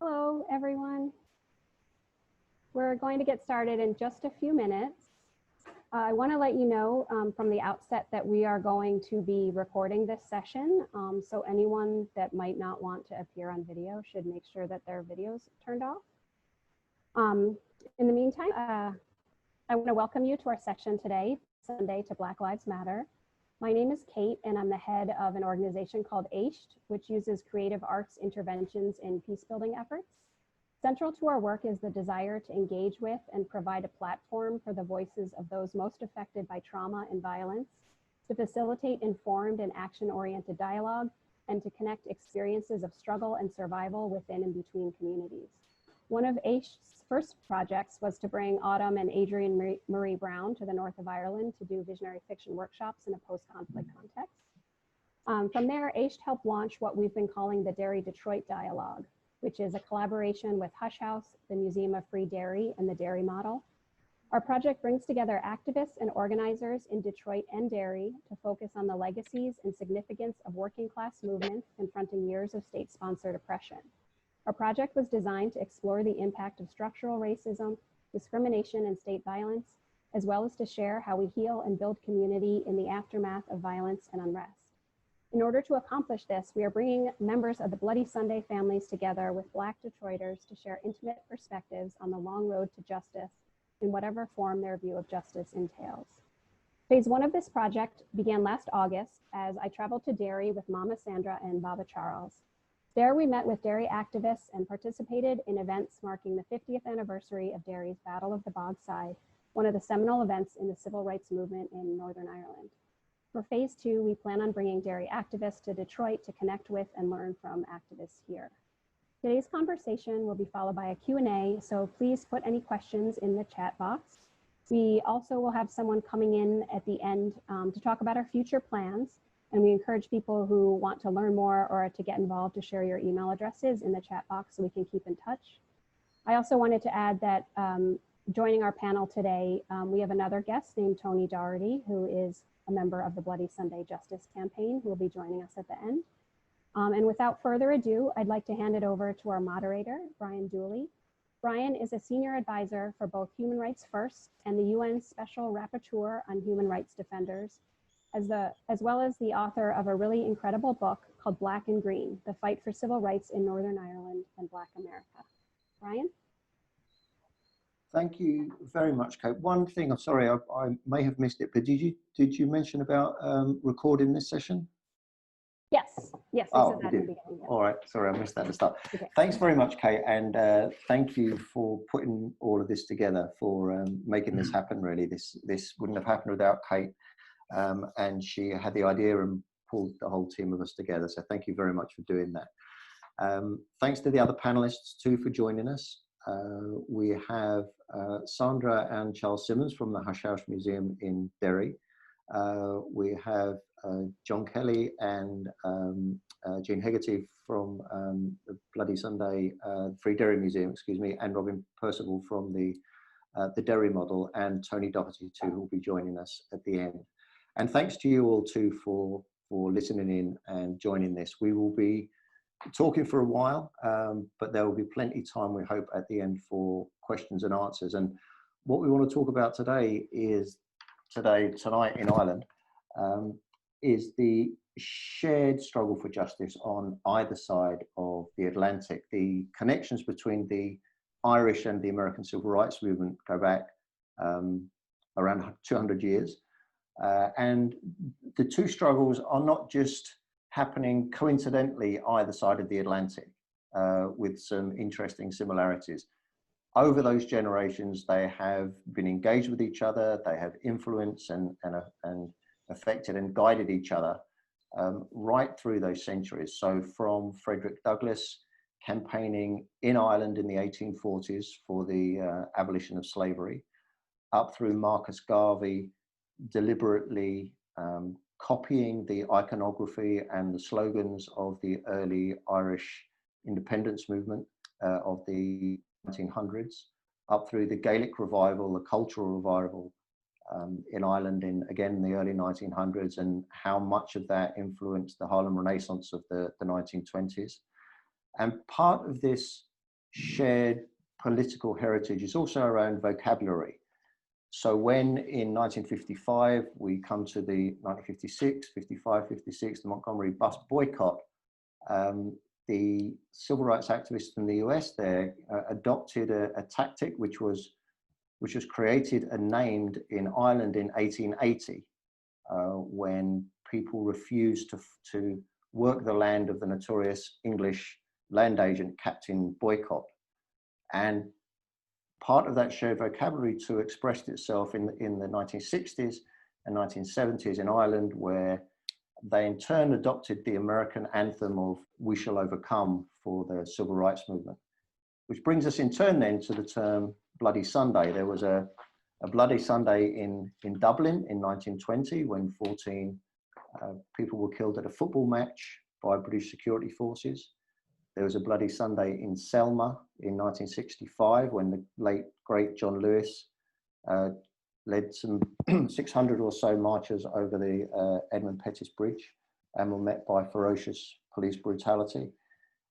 Hello, everyone. We're going to get started in just a few minutes. I want to let you know from the outset that we are going to be recording this session. So anyone that might not want to appear on video should make sure that their video's turned off. In the meantime, I want to welcome you to our session today, Sunday to Black Lives Matter. My name is Kate, and I'm the head of an organization called Éist, which uses creative arts interventions in peace-building efforts. Central to our work is the desire to engage with and provide a platform for the voices of those most affected by trauma and violence, to facilitate informed and action-oriented dialogue, and to connect experiences of struggle and survival within and between communities. One of Éist's first projects was to bring Autumn and Adrienne Marie Brown to the north of Ireland to do visionary fiction workshops in a post-conflict context. From there, Éist helped launch what we've been calling the Derry-Detroit Dialogue, which is a collaboration with Hush House, the Museum of Free Derry, and the Derry Model. Our project brings together activists and organizers in Detroit and Derry to focus on the legacies and significance of working class movements confronting years of state-sponsored oppression. Our project was designed to explore the impact of structural racism, discrimination, and state violence, as well as to share how we heal and build community in the aftermath of violence and unrest. In order to accomplish this, we are bringing members of the Bloody Sunday families together with Black Detroiters to share intimate perspectives on the long road to justice in whatever form their view of justice entails. Phase one of this project began last August as I traveled to Derry with Mama Sandra and Baba Charles. There we met with Derry activists and participated in events marking the 50th anniversary of Derry's Battle of the Bogside, one of the seminal events in the civil rights movement in Northern Ireland. For phase two, we plan on bringing Derry activists to Detroit to connect with and learn from activists here. Today's conversation will be followed by a Q&A, so please put any questions in the chat box. We also will have someone coming in at the end to talk about our future plans, and we encourage people who want to learn more or to get involved to share your email addresses in the chat box so we can keep in touch. I also wanted to add that joining our panel today, we have another guest named Tony Doherty, who is a member of the Bloody Sunday Justice Campaign, who will be joining us at the end. And without further ado, I'd like to hand it over to our moderator, Brian Dooley. Brian is a senior advisor for both Human Rights First and the UN Special Rapporteur on Human Rights Defenders, as well as the author of a really incredible book called Black and Green, The Fight for Civil Rights in Northern Ireland and Black America. Brian? Thank you very much, Kate. One thing, I'm sorry, I may have missed it, but did you mention about recording this session? Yes, yes, I said that in the beginning. Yeah. All right, sorry, I missed that at the start. Okay. Thanks very much, Kate, and thank you for putting all of this together, for making this happen, really. This wouldn't have happened without Kate, and she had the idea and pulled the whole team of us together, so thank you very much for doing that. Thanks to the other panelists too for joining us. We have Sandra and Charles Simmons from the Hush House Museum in Derry. We have John Kelly and Jean Hegarty from the Bloody Sunday Free Derry Museum, excuse me, and Robin Percival from the Derry Model, and Tony Doherty too, who will be joining us at the end. And thanks to you all too for listening in and joining this. We will be talking for a while, but there will be plenty of time, we hope, at the end for questions and answers. And what we want to talk about today is, tonight in Ireland, is the shared struggle for justice on either side of the Atlantic. The connections between the Irish and the American Civil Rights Movement go back around 200 years. And the two struggles are not just happening coincidentally either side of the Atlantic, with some interesting similarities. Over those generations, they have been engaged with each other, they have influenced and affected and guided each other right through those centuries. So from Frederick Douglass campaigning in Ireland in the 1840s for the abolition of slavery, up through Marcus Garvey deliberately copying the iconography and the slogans of the early Irish independence movement of the 1900s, up through the Gaelic revival, the cultural revival in Ireland in, again, the early 1900s, and how much of that influenced the Harlem Renaissance of the 1920s. And part of this shared political heritage is also around vocabulary. So when in 1955, we come to the 1956, 55, 56, the Montgomery bus boycott, the civil rights activists in the US there adopted a tactic which was created and named in Ireland in 1880, when people refused to work the land of the notorious English land agent, Captain Boycott. And part of that shared vocabulary too expressed itself in the 1960s and 1970s in Ireland, where they in turn adopted the American anthem of "We Shall Overcome" for the civil rights movement, which brings us in turn then to the term Bloody Sunday. There was a Bloody Sunday in Dublin in 1920 when 14 people were killed at a football match by British security forces. There was a Bloody Sunday in Selma in 1965 when the late, great John Lewis led some 600 or so marchers over the Edmund Pettus Bridge and were met by ferocious police brutality.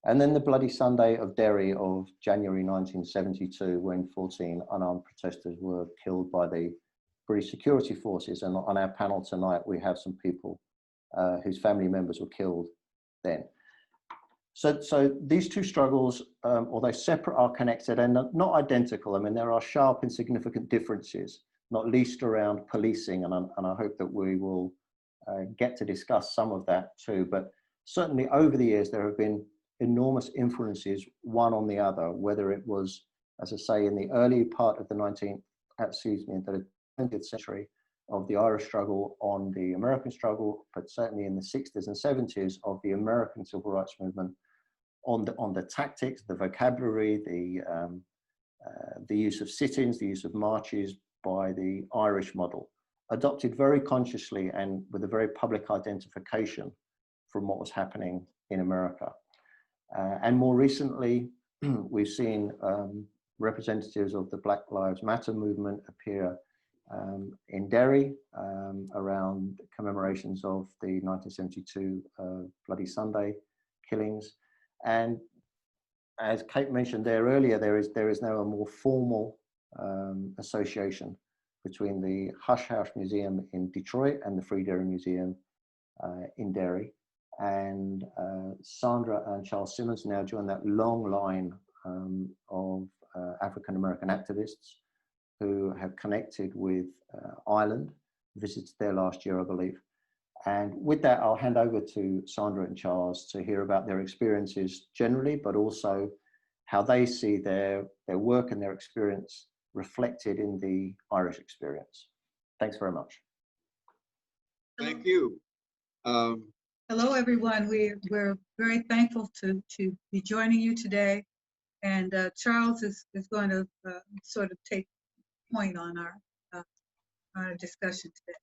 And then the Bloody Sunday of Derry of January 1972 when 14 unarmed protesters were killed by the British security forces. And on our panel tonight, we have some people whose family members were killed then. So these two struggles, although separate, are connected and not identical. I mean, there are sharp and significant differences, not least around policing, and I hope that we will get to discuss some of that too. But certainly over the years, there have been enormous influences one on the other, whether it was, as I say, in the early part of the 20th century of the Irish struggle on the American struggle, but certainly in the 60s and 70s of the American civil rights movement on the tactics, the vocabulary, the use of sit-ins, the use of marches by the Irish model, adopted very consciously and with a very public identification from what was happening in America. And more recently, we've seen representatives of the Black Lives Matter movement appear in Derry around commemorations of the 1972 Bloody Sunday killings. And as Kate mentioned there earlier, there is now a more formal association between the Hush House Museum in Detroit and the Free Derry Museum in Derry. And Sandra and Charles Simmons now join that long line of African-American activists who have connected with Ireland, visited there last year, I believe. And with that, I'll hand over to Sandra and Charles to hear about their experiences generally, but also how they see their work and their experience reflected in the Irish experience. Thanks very much. Thank you. Hello, everyone. We're very thankful to be joining you today. And Charles is going to sort of take point on our discussion today.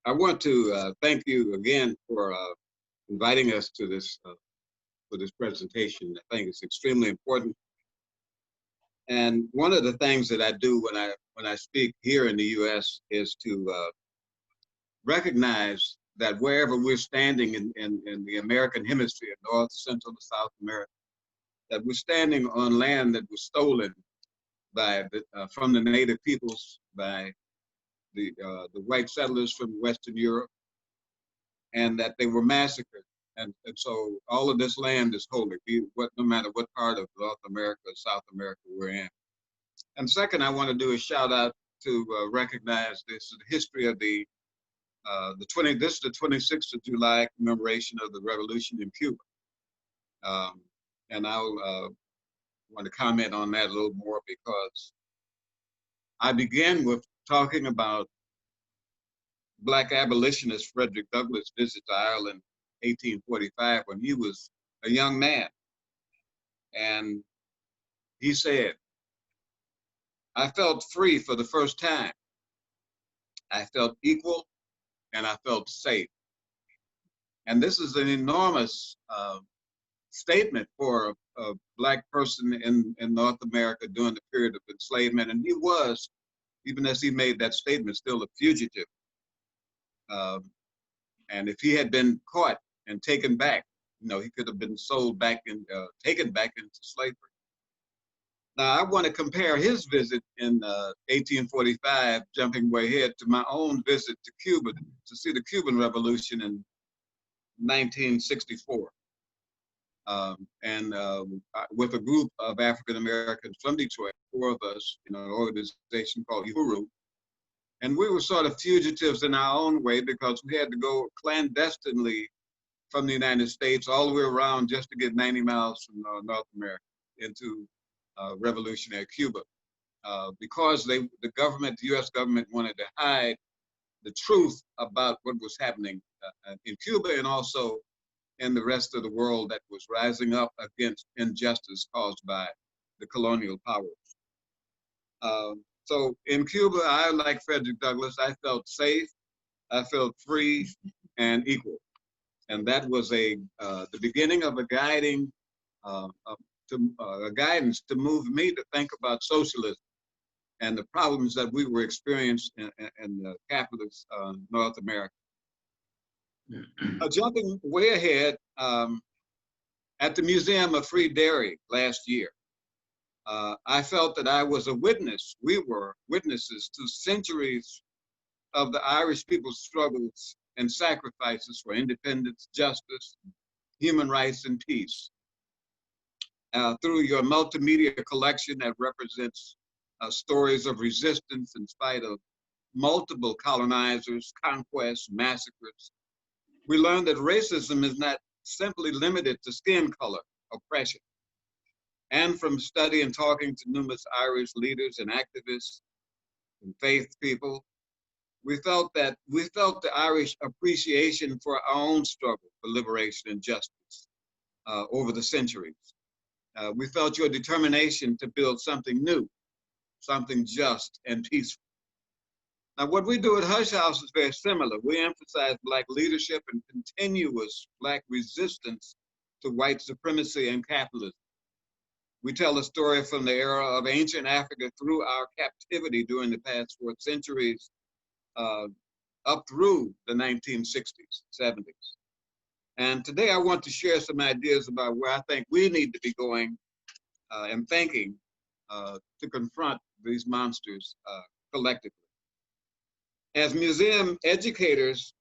I want to thank you again for inviting us to this for this presentation. I think it's extremely important. And one of the things that I do when I speak here in the U.S. is to recognize that wherever we're standing in the American hemisphere, North, Central, and South America, that we're standing on land that was stolen by from the native peoples, by the white settlers from Western Europe, and that they were massacred. And so all of this land is holy, no matter what part of North America or South America we're in. And second, I want to do a shout out to recognize this history of this is the 26th of July commemoration of the revolution in Cuba. And I'll want to comment on that a little more because I began with talking about Black abolitionist Frederick Douglass' visit to Ireland in 1845 when he was a young man. And he said, "I felt free for the first time. I felt equal and I felt safe." And this is an enormous statement for a Black person in North America during the period of enslavement. And he was, even as he made that statement, still a fugitive. And if he had been caught and taken back, he could have been sold back and taken back into slavery. Now, I want to compare his visit in 1845, jumping way ahead, to my own visit to Cuba to see the Cuban Revolution in 1964. With a group of African Americans from Detroit, 4 of us, an organization called Uhuru. And we were sort of fugitives in our own way because we had to go clandestinely from the United States all the way around just to get 90 miles from North America into revolutionary Cuba. Because the U.S. government wanted to hide the truth about what was happening in Cuba and also in the rest of the world that was rising up against injustice caused by the colonial powers. So in Cuba, I, like Frederick Douglass, I felt safe, I felt free and equal. And that was the beginning of a guidance to move me to think about socialism and the problems that we were experiencing in capitalist North America. Jumping way ahead, at the Museum of Free Derry last year, I felt that we were witnesses to centuries of the Irish people's struggles and sacrifices for independence, justice, human rights, and peace. Through your multimedia collection that represents stories of resistance in spite of multiple colonizers, conquests, massacres, we learned that racism is not simply limited to skin color oppression. And from study and talking to numerous Irish leaders and activists and faith people, we felt the Irish appreciation for our own struggle for liberation and justice over the centuries. We felt your determination to build something new, something just and peaceful. Now, what we do at Hush House is very similar. We emphasize Black leadership and continuous Black resistance to white supremacy and capitalism. We tell a story from the era of ancient Africa through our captivity during the past 4 centuries, up through the 1960s, 70s. And today I want to share some ideas about where I think we need to be going and thinking to confront these monsters collectively. As museum educators,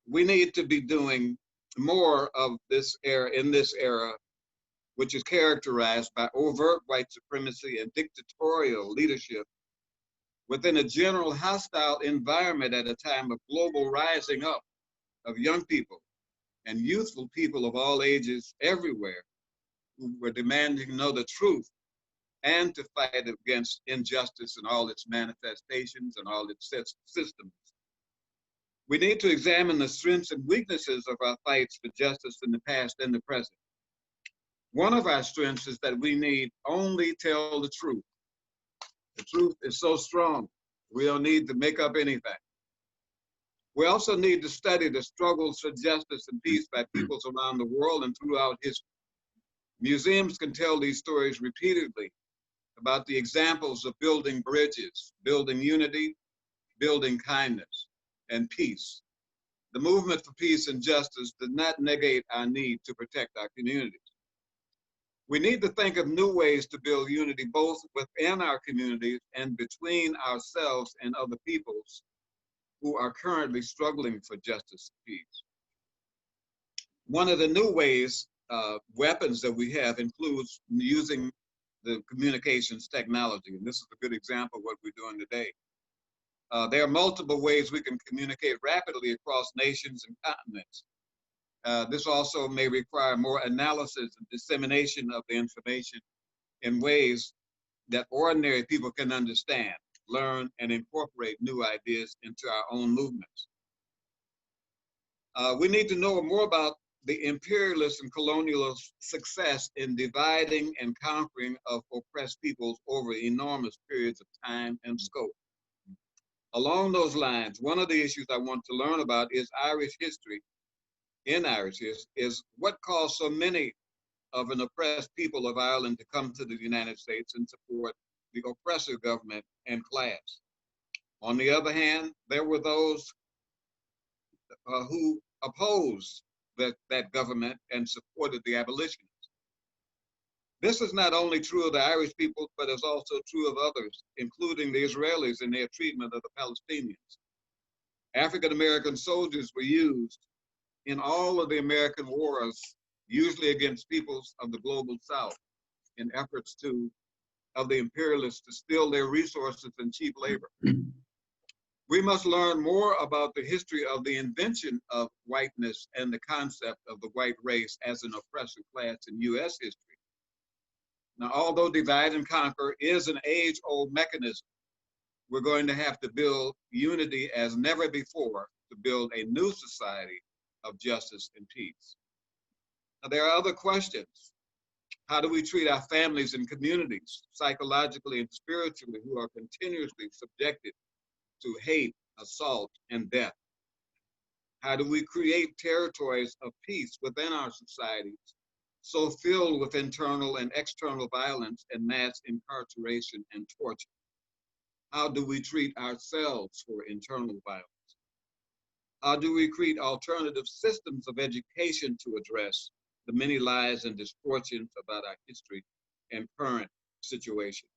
we need to be doing more of this era, which is characterized by overt white supremacy and dictatorial leadership within a general hostile environment at a time of global rising up of young people and youthful people of all ages everywhere who were demanding to know the truth and to fight against injustice in all its manifestations and all its systems. We need to examine the strengths and weaknesses of our fights for justice in the past and the present. One of our strengths is that we need only tell the truth. The truth is so strong, we don't need to make up anything. We also need to study the struggles for justice and peace by peoples around the world and throughout history. Museums can tell these stories repeatedly about the examples of building bridges, building unity, building kindness, and peace. The movement for peace and justice does not negate our need to protect our communities. We need to think of new ways to build unity both within our communities and between ourselves and other peoples who are currently struggling for justice and peace. One of the new ways, weapons that we have includes using the communications technology. And this is a good example of what we're doing today. There are multiple ways we can communicate rapidly across nations and continents. This also may require more analysis and dissemination of the information in ways that ordinary people can understand, learn, and incorporate new ideas into our own movements. We need to know more about the imperialist and colonial success in dividing and conquering of oppressed peoples over enormous periods of time and scope. Along those lines, one of the issues I want to learn about is Irish history. In Irish history is what caused so many of an oppressed people of Ireland to come to the United States and support the oppressive government and class. On the other hand, there were those who opposed that government and supported the abolitionists. This is not only true of the Irish people, but is also true of others, including the Israelis in their treatment of the Palestinians. African-American soldiers were used in all of the American wars, usually against peoples of the global South, in efforts of the imperialists to steal their resources and cheap labor. We must learn more about the history of the invention of whiteness and the concept of the white race as an oppressive class in US history. Now, although divide and conquer is an age-old mechanism, we're going to have to build unity as never before to build a new society of justice and peace. Now, there are other questions. How do we treat our families and communities, psychologically and spiritually, who are continuously subjected to hate, assault, and death? How do we create territories of peace within our societies, so filled with internal and external violence and mass incarceration and torture? How do we treat ourselves for internal violence? How do we create alternative systems of education to address the many lies and misfortunes about our history and current situation?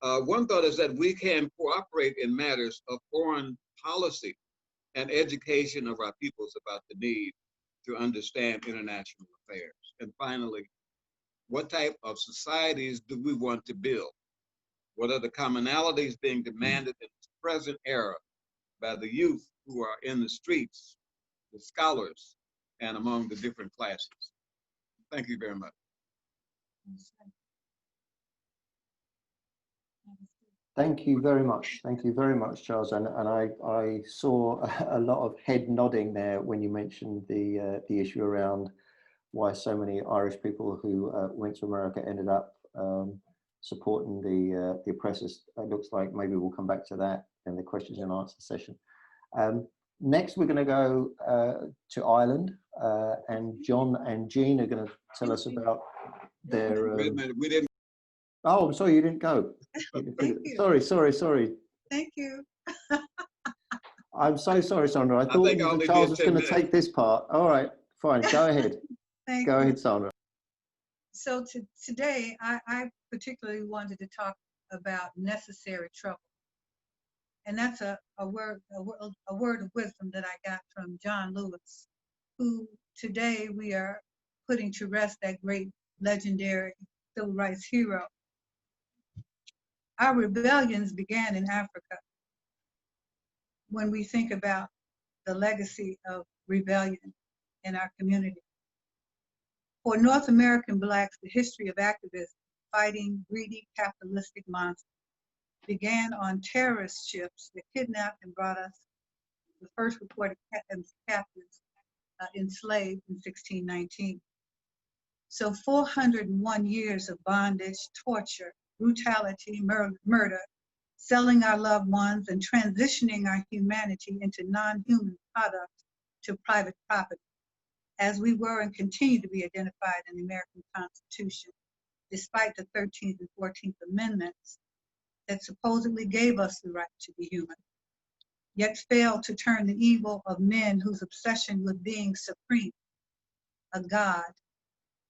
One thought is that we can cooperate in matters of foreign policy and education of our peoples about the need to understand international affairs. And finally, what type of societies do we want to build? What are the commonalities being demanded in this present era by the youth who are in the streets, the scholars, and among the different classes? Thank you very much. Thank you very much. Thank you very much, Charles. And I saw a lot of head nodding there when you mentioned the issue around why so many Irish people who went to America ended up supporting the oppressors. It looks like maybe we'll come back to that in the questions and answer session. Next, we're going to go to Ireland, and John and Jean are going to tell us about their. Wait a minute, we didn't. Oh, I'm sorry, you didn't go. Thank you. Sorry. Thank you. I'm so sorry, Sandra. I thought think I only Charles did was 10 going to minutes. take this part. All right, fine. Go ahead. Thank Go you. ahead, Sandra. So today, I particularly wanted to talk about necessary trouble. And that's a word of wisdom that I got from John Lewis, who today we are putting to rest that great legendary civil rights hero. Our rebellions began in Africa. When we think about the legacy of rebellion in our community. For North American Blacks, the history of activism fighting greedy capitalistic monsters began on terrorist ships that kidnapped and brought us the first reported captives enslaved in 1619. So 401 years of bondage, torture, brutality, murder, selling our loved ones and transitioning our humanity into non-human products to private property, as we were and continue to be identified in the American Constitution, despite the 13th and 14th Amendments that supposedly gave us the right to be human, yet failed to turn the evil of men whose obsession with being supreme, a God,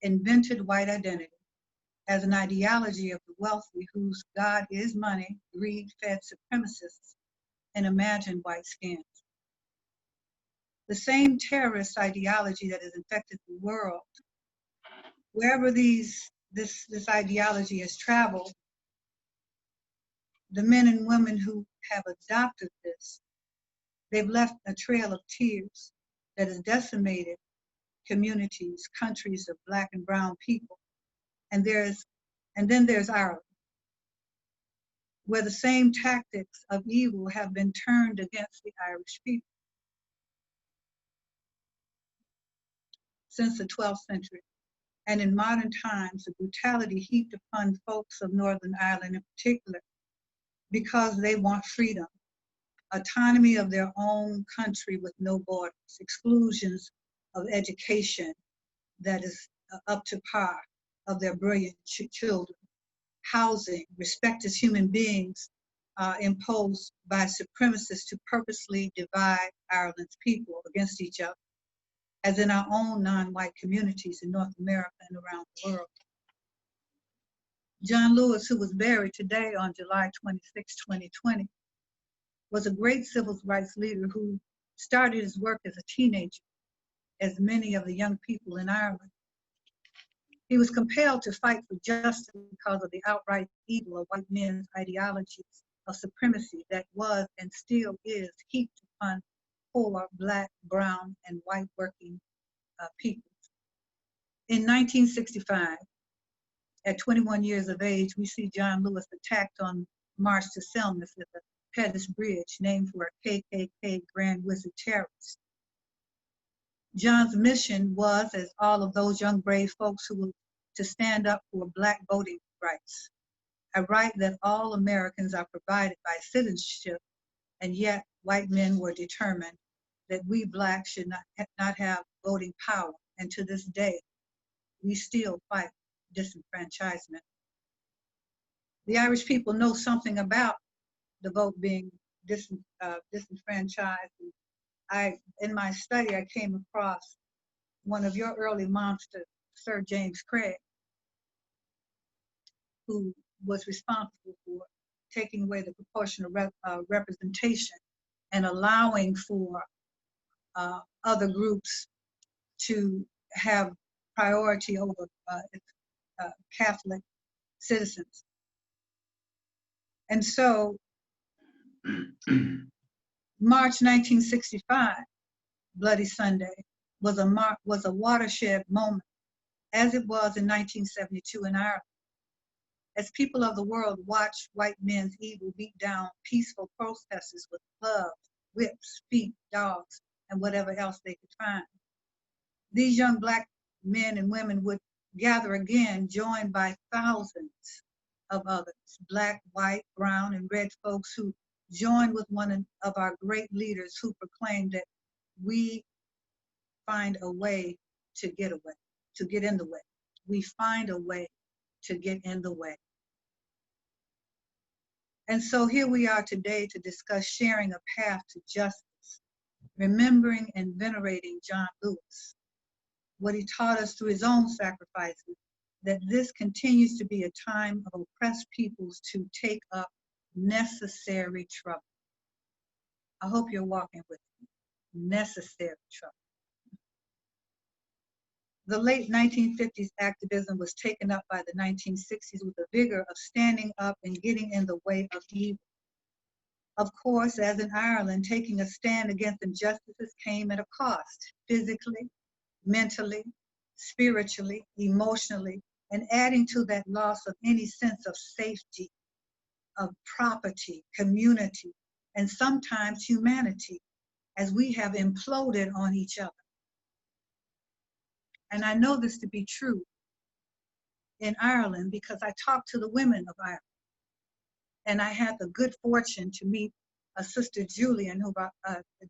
invented white identity as an ideology of the wealthy whose God is money, greed-fed supremacists, and imagined white skins. The same terrorist ideology that has infected the world, wherever this ideology has traveled, the men and women who have adopted this, they've left a trail of tears that has decimated communities, countries of Black and brown people. And then there's Ireland, where the same tactics of evil have been turned against the Irish people since the 12th century. And in modern times, the brutality heaped upon folks of Northern Ireland in particular, because they want freedom, autonomy of their own country with no borders, exclusions of education that is up to par of their brilliant children, housing, respect as human beings imposed by supremacists to purposely divide Ireland's people against each other, as in our own non-white communities in North America and around the world. John Lewis, who was buried today on July 26, 2020, was a great civil rights leader who started his work as a teenager, as many of the young people in Ireland. He was compelled to fight for justice because of the outright evil of white men's ideologies of supremacy that was and still is heaped upon poor Black, brown, and white working people. In 1965, at 21 years of age, we see John Lewis attacked on March to Selma at the Pettus Bridge, named for a KKK Grand Wizard terrorist. John's mission was, as all of those young brave folks who were to stand up for Black voting rights, a right that all Americans are provided by citizenship, and yet white men were determined that we Blacks should not have voting power, and to this day, we still fight disenfranchisement. The Irish people know something about the vote being disenfranchised. In my study, I came across one of your early monsters, Sir James Craig, who was responsible for taking away the proportional representation and allowing for other groups to have priority over Catholic citizens. And so, March 1965, Bloody Sunday, was a watershed moment, as it was in 1972 in Ireland. As people of the world watched white men's evil beat down peaceful protesters with clubs, whips, feet, dogs, and whatever else they could find. These young Black men and women would gather again, joined by thousands of others, Black, white, brown, and red folks who joined with one of our great leaders who proclaimed that we find a way to get away, to get in the way. We find a way to get in the way. And so here we are today to discuss sharing a path to justice, remembering and venerating John Lewis, what he taught us through his own sacrifices, that this continues to be a time of oppressed peoples to take up necessary trouble. I hope you're walking with me. Necessary trouble. The late 1950s activism was taken up by the 1960s with the vigor of standing up and getting in the way of evil. Of course, as in Ireland, taking a stand against injustices came at a cost, physically, mentally, spiritually, emotionally, and adding to that loss of any sense of safety, of property, community, and sometimes humanity, as we have imploded on each other. And I know this to be true in Ireland because I talked to the women of Ireland. And I had the good fortune to meet a sister Julian,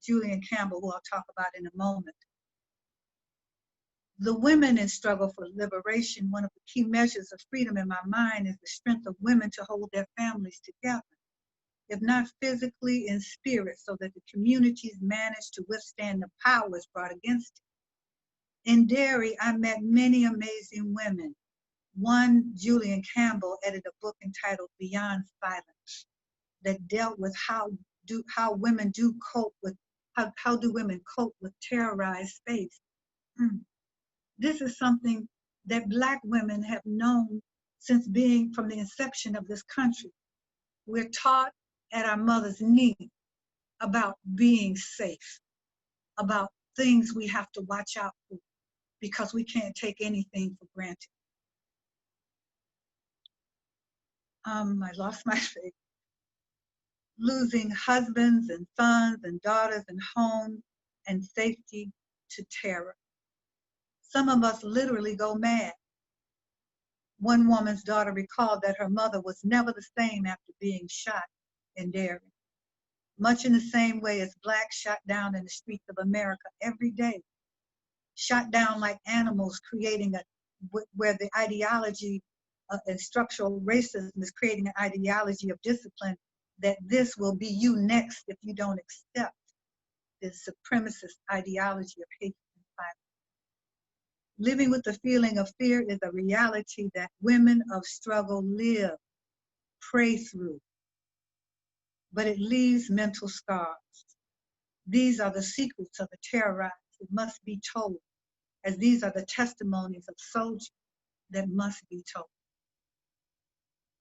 Julian Campbell, who I'll talk about in a moment. The women in struggle for liberation, one of the key measures of freedom in my mind is the strength of women to hold their families together, if not physically, in spirit, so that the communities manage to withstand the powers brought against it. In Derry, I met many amazing women. One, Julian Campbell, edited a book entitled Beyond Silence that dealt with how do women cope with terrorized space. This is something that Black women have known since being from the inception of this country. We're taught at our mother's knee about being safe, about things we have to watch out for, because we can't take anything for granted. I lost my faith. Losing husbands and sons and daughters and homes and safety to terror. Some of us literally go mad. One woman's daughter recalled that her mother was never the same after being shot in Derry, much in the same way as Blacks shot down in the streets of America every day. Shot down like animals, creating where the ideology and structural racism is creating an ideology of discipline, that this will be you next if you don't accept this supremacist ideology of hate and violence. Living with the feeling of fear is a reality that women of struggle live, pray through, but it leaves mental scars. These are the secrets of the terrorized that must be told, as these are the testimonies of soldiers that must be told.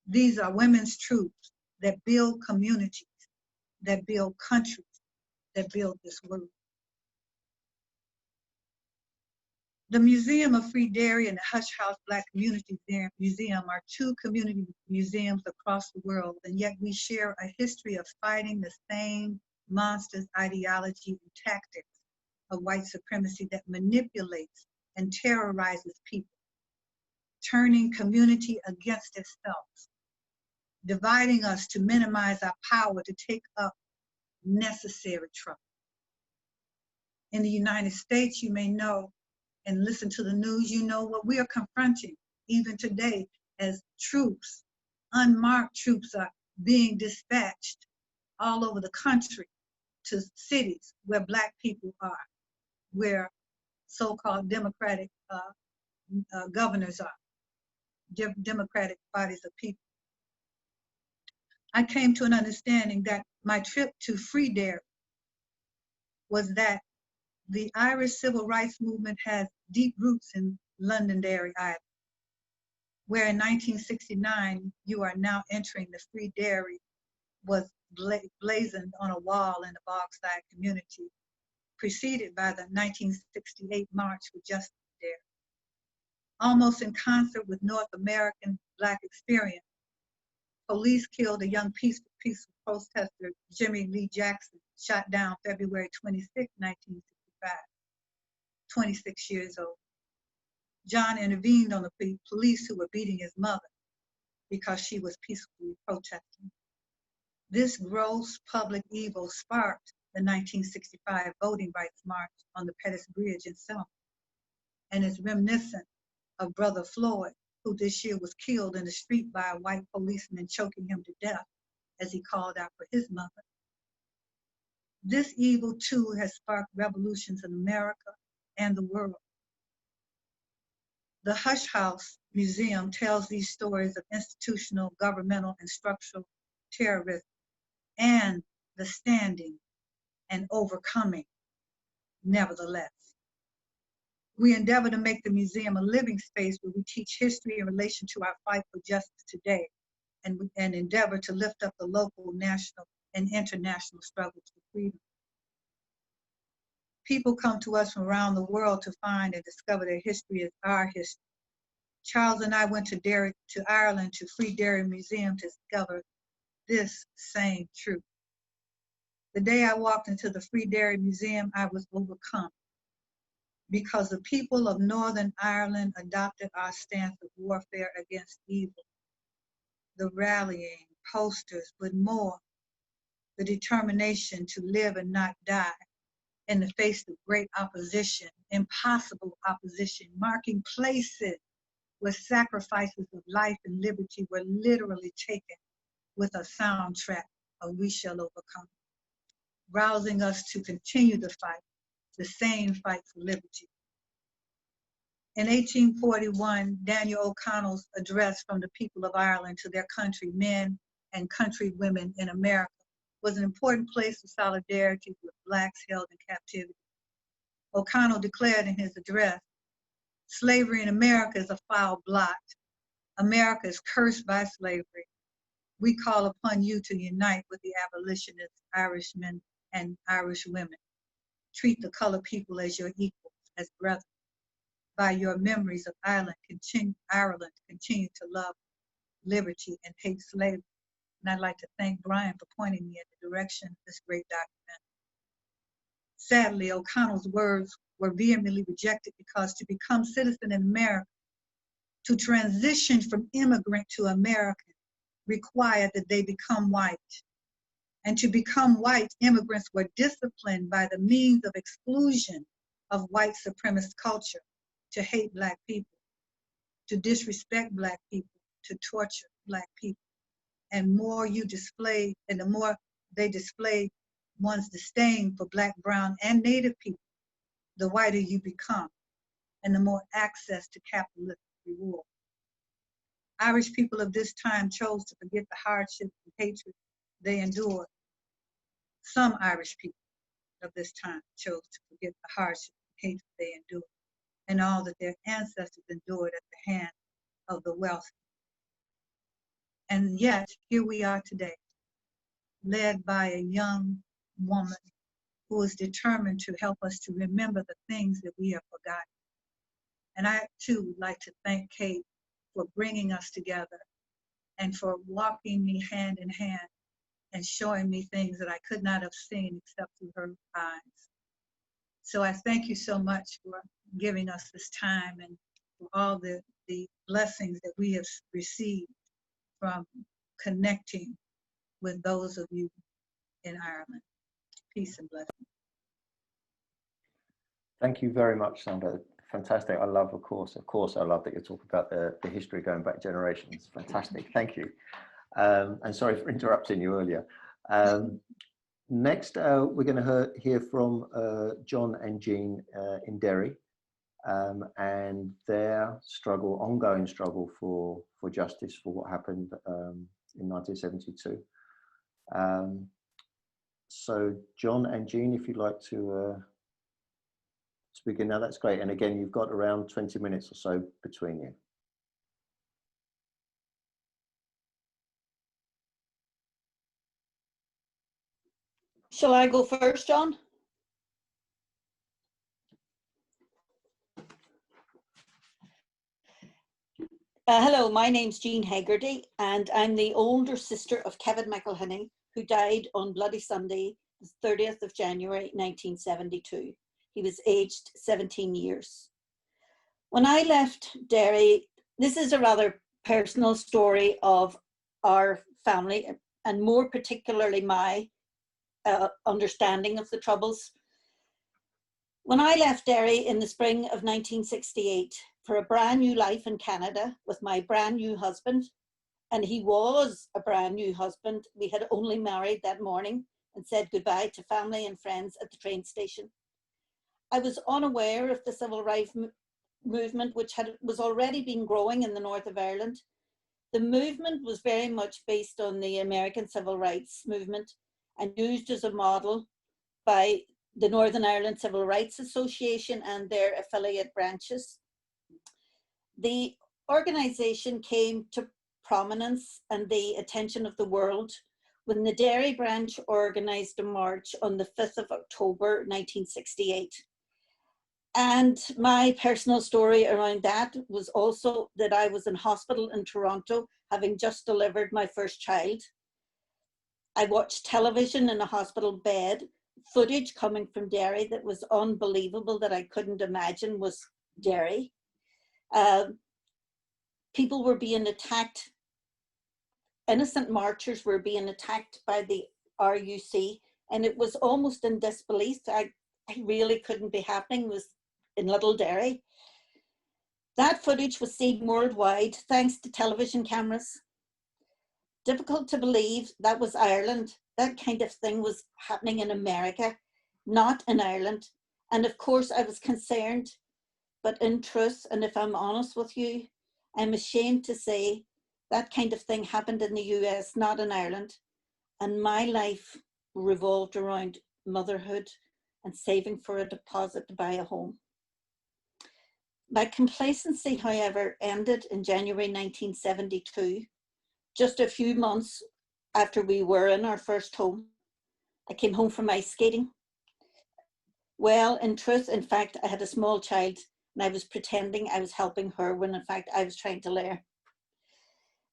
These are women's truths that build communities, that build countries, that build this world. The Museum of Free Derry and the Hush House Black Community Museum are two community museums across the world, and yet we share a history of fighting the same monstrous ideology and tactics of white supremacy that manipulates and terrorizes people, turning community against itself, dividing us to minimize our power to take up necessary trouble. In the United States, you may know and listen to the news, you know what we are confronting even today as troops, unmarked troops are being dispatched all over the country to cities where Black people are, where so-called democratic governors are, democratic bodies of people. I came to an understanding that my trip to Free Derry was that the Irish civil rights movement has deep roots in Londonderry, Ireland, where in 1969, you are now entering the Free Derry was blazoned on a wall in the Bogside community, preceded by the 1968 March for Justice Derry. Almost in concert with North American Black experience, police killed a young peaceful protester, Jimmy Lee Jackson, shot down February 26, 1965, 26 years old. John intervened on the police who were beating his mother because she was peacefully protesting. This gross public evil sparked the 1965 voting rights march on the Pettus Bridge in Selma, and is reminiscent of Brother Floyd, who this year was killed in the street by a white policeman choking him to death as he called out for his mother. This evil too has sparked revolutions in America and the world. The Hush House Museum tells these stories of institutional, governmental, and structural terrorism and the standing and overcoming, nevertheless. We endeavor to make the museum a living space where we teach history in relation to our fight for justice today, and endeavor to lift up the local, national, and international struggles for freedom. People come to us from around the world to find and discover their history as our history. Charles and I went to Ireland to Free Derry Museum to discover this same truth. The day I walked into the Free Derry Museum, I was overcome because the people of Northern Ireland adopted our stance of warfare against evil. The rallying, posters, but more, the determination to live and not die in the face of great opposition, impossible opposition, marking places where sacrifices of life and liberty were literally taken with a soundtrack of We Shall Overcome, rousing us to continue the fight, the same fight for liberty. In 1841, Daniel O'Connell's address from the people of Ireland to their countrymen and countrywomen in America was an important place of solidarity with Blacks held in captivity. O'Connell declared in his address, "Slavery in America is a foul blot. America is cursed by slavery. We call upon you to unite with the abolitionists, Irishmen and Irish women. Treat the colored people as your equals, as brothers. By your memories of Ireland, continue to love liberty and hate slavery." And I'd like to thank Brian for pointing me in the direction of this great document. Sadly, O'Connell's words were vehemently rejected because to become citizen in America, to transition from immigrant to American, required that they become white. And to become white, immigrants were disciplined by the means of exclusion of white supremacist culture, to hate Black people, to disrespect Black people, to torture Black people. And the more they display one's disdain for Black, brown, and Native people, the whiter you become. and the more access to capitalist reward. Irish people of this time chose to forget the hardship and hatred they endured. Some Irish people of this time chose to forget the hardship and hatred they endured and all that their ancestors endured at the hand of the wealthy. And yet, here we are today, led by a young woman who is determined to help us to remember the things that we have forgotten. And I, too, would like to thank Kate for bringing us together and for walking me hand in hand and showing me things that I could not have seen except through her eyes. So I thank you so much for giving us this time and for all the blessings that we have received from connecting with those of you in Ireland. Peace and blessings. Thank you very much, Sandra. Fantastic. I love, of course, I love that you're talking about the history going back generations. Fantastic. Thank you. And sorry for interrupting you earlier. Next, we're going to hear from John and Jean in Derry and their struggle, ongoing struggle for justice for what happened in 1972. So John and Jean, if you'd like to begin now, that's great. And again, you've got around 20 minutes or so between you. Shall I go first, John? Hello, my name's Jean Hegarty, and I'm the older sister of Kevin McElhinney, who died on Bloody Sunday, the 30th of January, 1972. He was aged 17 years. When I left Derry, this is a rather personal story of our family, and more particularly my understanding of the Troubles. When I left Derry in the spring of 1968 for a brand new life in Canada with my brand new husband, and he was a brand new husband, we had only married that morning and said goodbye to family and friends at the train station. I was unaware of the civil rights movement, which was already been growing in the north of Ireland. The movement was very much based on the American civil rights movement and used as a model by the Northern Ireland Civil Rights Association and their affiliate branches. The organisation came to prominence and the attention of the world when the Derry branch organised a march on the 5th of October 1968. And my personal story around that was also that I was in hospital in Toronto, having just delivered my first child. I watched television in a hospital bed, footage coming from Derry that was unbelievable, that I couldn't imagine was Derry. People were being attacked. Innocent marchers were being attacked by the RUC, and it was almost in disbelief. I really couldn't be happening. It was in Little Derry. That footage was seen worldwide thanks to television cameras. Difficult to believe that was Ireland. That kind of thing was happening in America, not in Ireland. And of course I was concerned, but in truth, and if I'm honest with you, I'm ashamed to say that kind of thing happened in the US, not in Ireland. And my life revolved around motherhood and saving for a deposit to buy a home. My complacency, however, ended in January 1972, just a few months after we were in our first home. I came home from ice skating. Well, in truth, in fact, I had a small child and I was pretending I was helping her when in fact I was trying to lay her.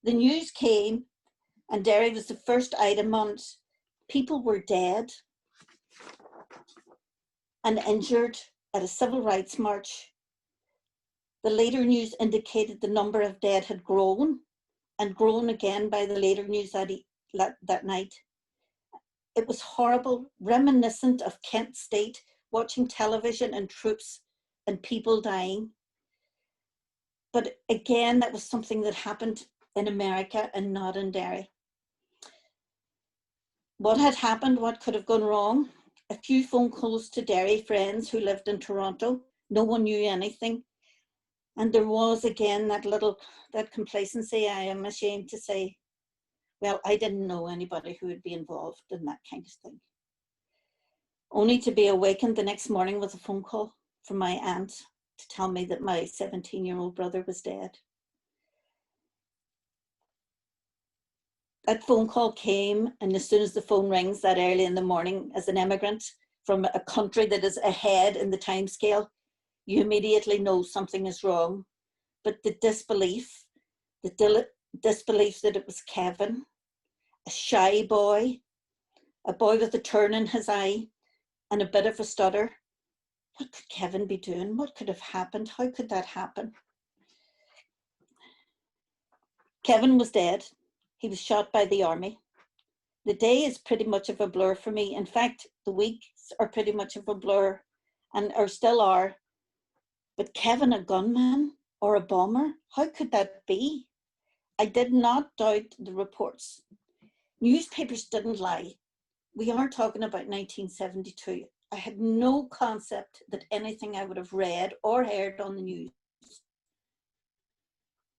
The news came and Derry was the first item on it. People were dead and injured at a civil rights march. The later news indicated the number of dead had grown and grown again by the later news that night. It was horrible, reminiscent of Kent State, watching television and troops and people dying. But again, that was something that happened in America and not in Derry. What had happened? What could have gone wrong? A few phone calls to Derry friends who lived in Toronto. No one knew anything. And there was again that complacency, I am ashamed to say. Well, I didn't know anybody who would be involved in that kind of thing. Only to be awakened the next morning with a phone call from my aunt to tell me that my 17-year-old brother was dead. That phone call came, and as soon as the phone rings that early in the morning, as an immigrant from a country that is ahead in the time scale, you immediately know something is wrong. But the disbelief that it was Kevin, a shy boy, a boy with a turn in his eye and a bit of a stutter. What could Kevin be doing? What could have happened? How could that happen? Kevin was dead. He was shot by the army. The day is pretty much of a blur for me. In fact, the weeks are pretty much of a blur or still are. But Kevin, a gunman or a bomber, how could that be? I did not doubt the reports. Newspapers didn't lie. We are talking about 1972. I had no concept that anything I would have read or heard on the news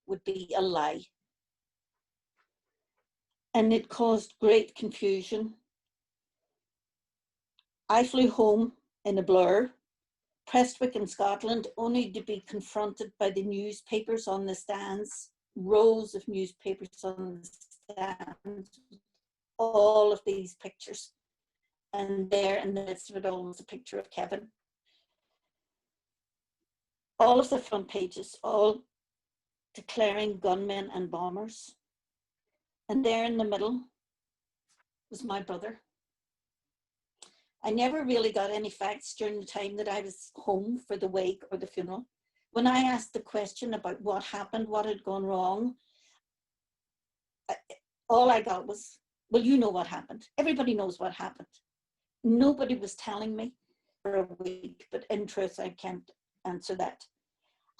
would be a lie. And it caused great confusion. I flew home in a blur, Prestwick in Scotland, only to be confronted by the newspapers on the stands, rows of newspapers on the stands, all of these pictures. And there in the midst of it all was a picture of Kevin. All of the front pages, all declaring gunmen and bombers. And there in the middle was my brother. I never really got any facts during the time that I was home for the wake or the funeral. When I asked the question about what happened, what had gone wrong, all I got was, well, you know what happened. Everybody knows what happened. Nobody was telling me for a week, but in truth, I can't answer that.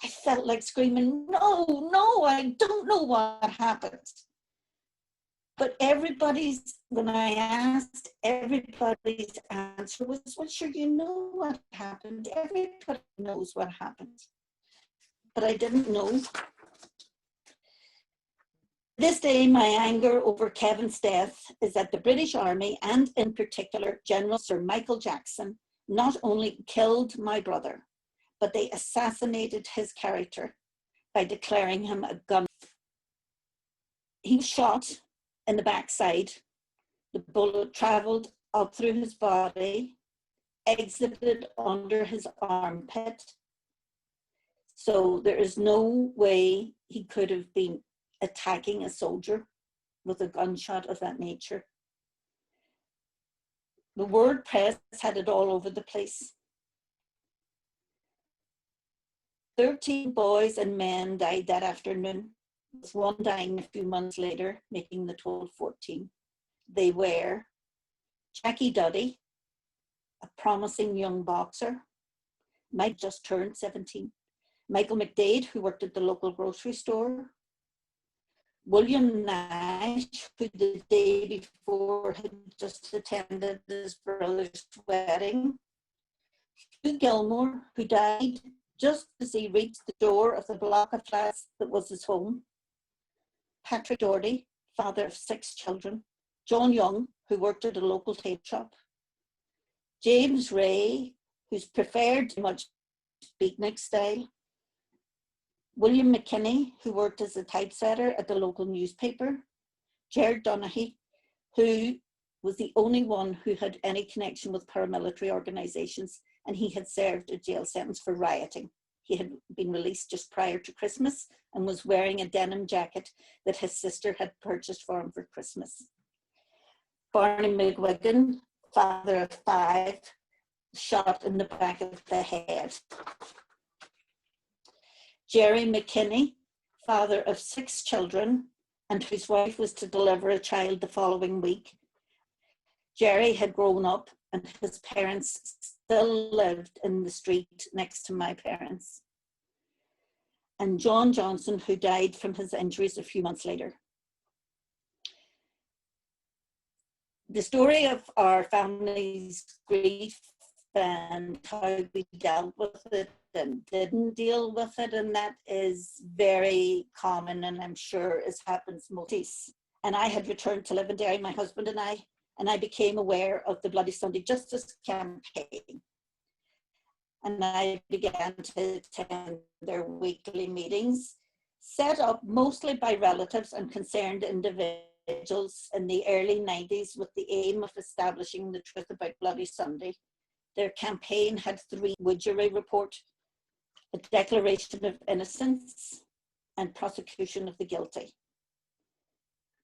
I felt like screaming, no, I don't know what happened. But when I asked, everybody's answer was, well, sure, you know what happened. Everybody knows what happened. But I didn't know. This day, my anger over Kevin's death is that the British Army, and in particular, General Sir Michael Jackson, not only killed my brother, but they assassinated his character by declaring him a gun. He was shot in the backside. The bullet traveled up through his body, exited under his armpit. So there is no way he could have been attacking a soldier with a gunshot of that nature. The word press had it all over the place. 13 boys and men died that afternoon, with one dying a few months later, making the total 14. They were Jackie Duddy, a promising young boxer. Mike just turned 17. Michael McDade, who worked at the local grocery store. William Nash, who the day before had just attended his brother's wedding. Hugh Gilmore, who died just as he reached the door of the block of flats that was his home. Patrick Doherty, father of 6 children. John Young, who worked at a local tape shop. James Ray, whose preferred much beatnik style. William McKinney, who worked as a typesetter at the local newspaper. Gerard Donaghy, who was the only one who had any connection with paramilitary organizations, and he had served a jail sentence for rioting. He had been released just prior to Christmas and was wearing a denim jacket that his sister had purchased for him for Christmas. Barney McGuigan, father of 5, shot in the back of the head. Jerry McKinney, father of 6 children, and whose wife was to deliver a child the following week. Jerry had grown up and his parents still lived in the street next to my parents. And John Johnson, who died from his injuries a few months later. The story of our family's grief and how we dealt with it and didn't deal with it, and that is very common, and I'm sure it happens most. And I had returned to live in Derry, my husband and I became aware of the Bloody Sunday Justice campaign. And I began to attend their weekly meetings, set up mostly by relatives and concerned individuals in the early 90s with the aim of establishing the truth about Bloody Sunday. Their campaign had 3: Woodgery report, a declaration of innocence, and prosecution of the guilty.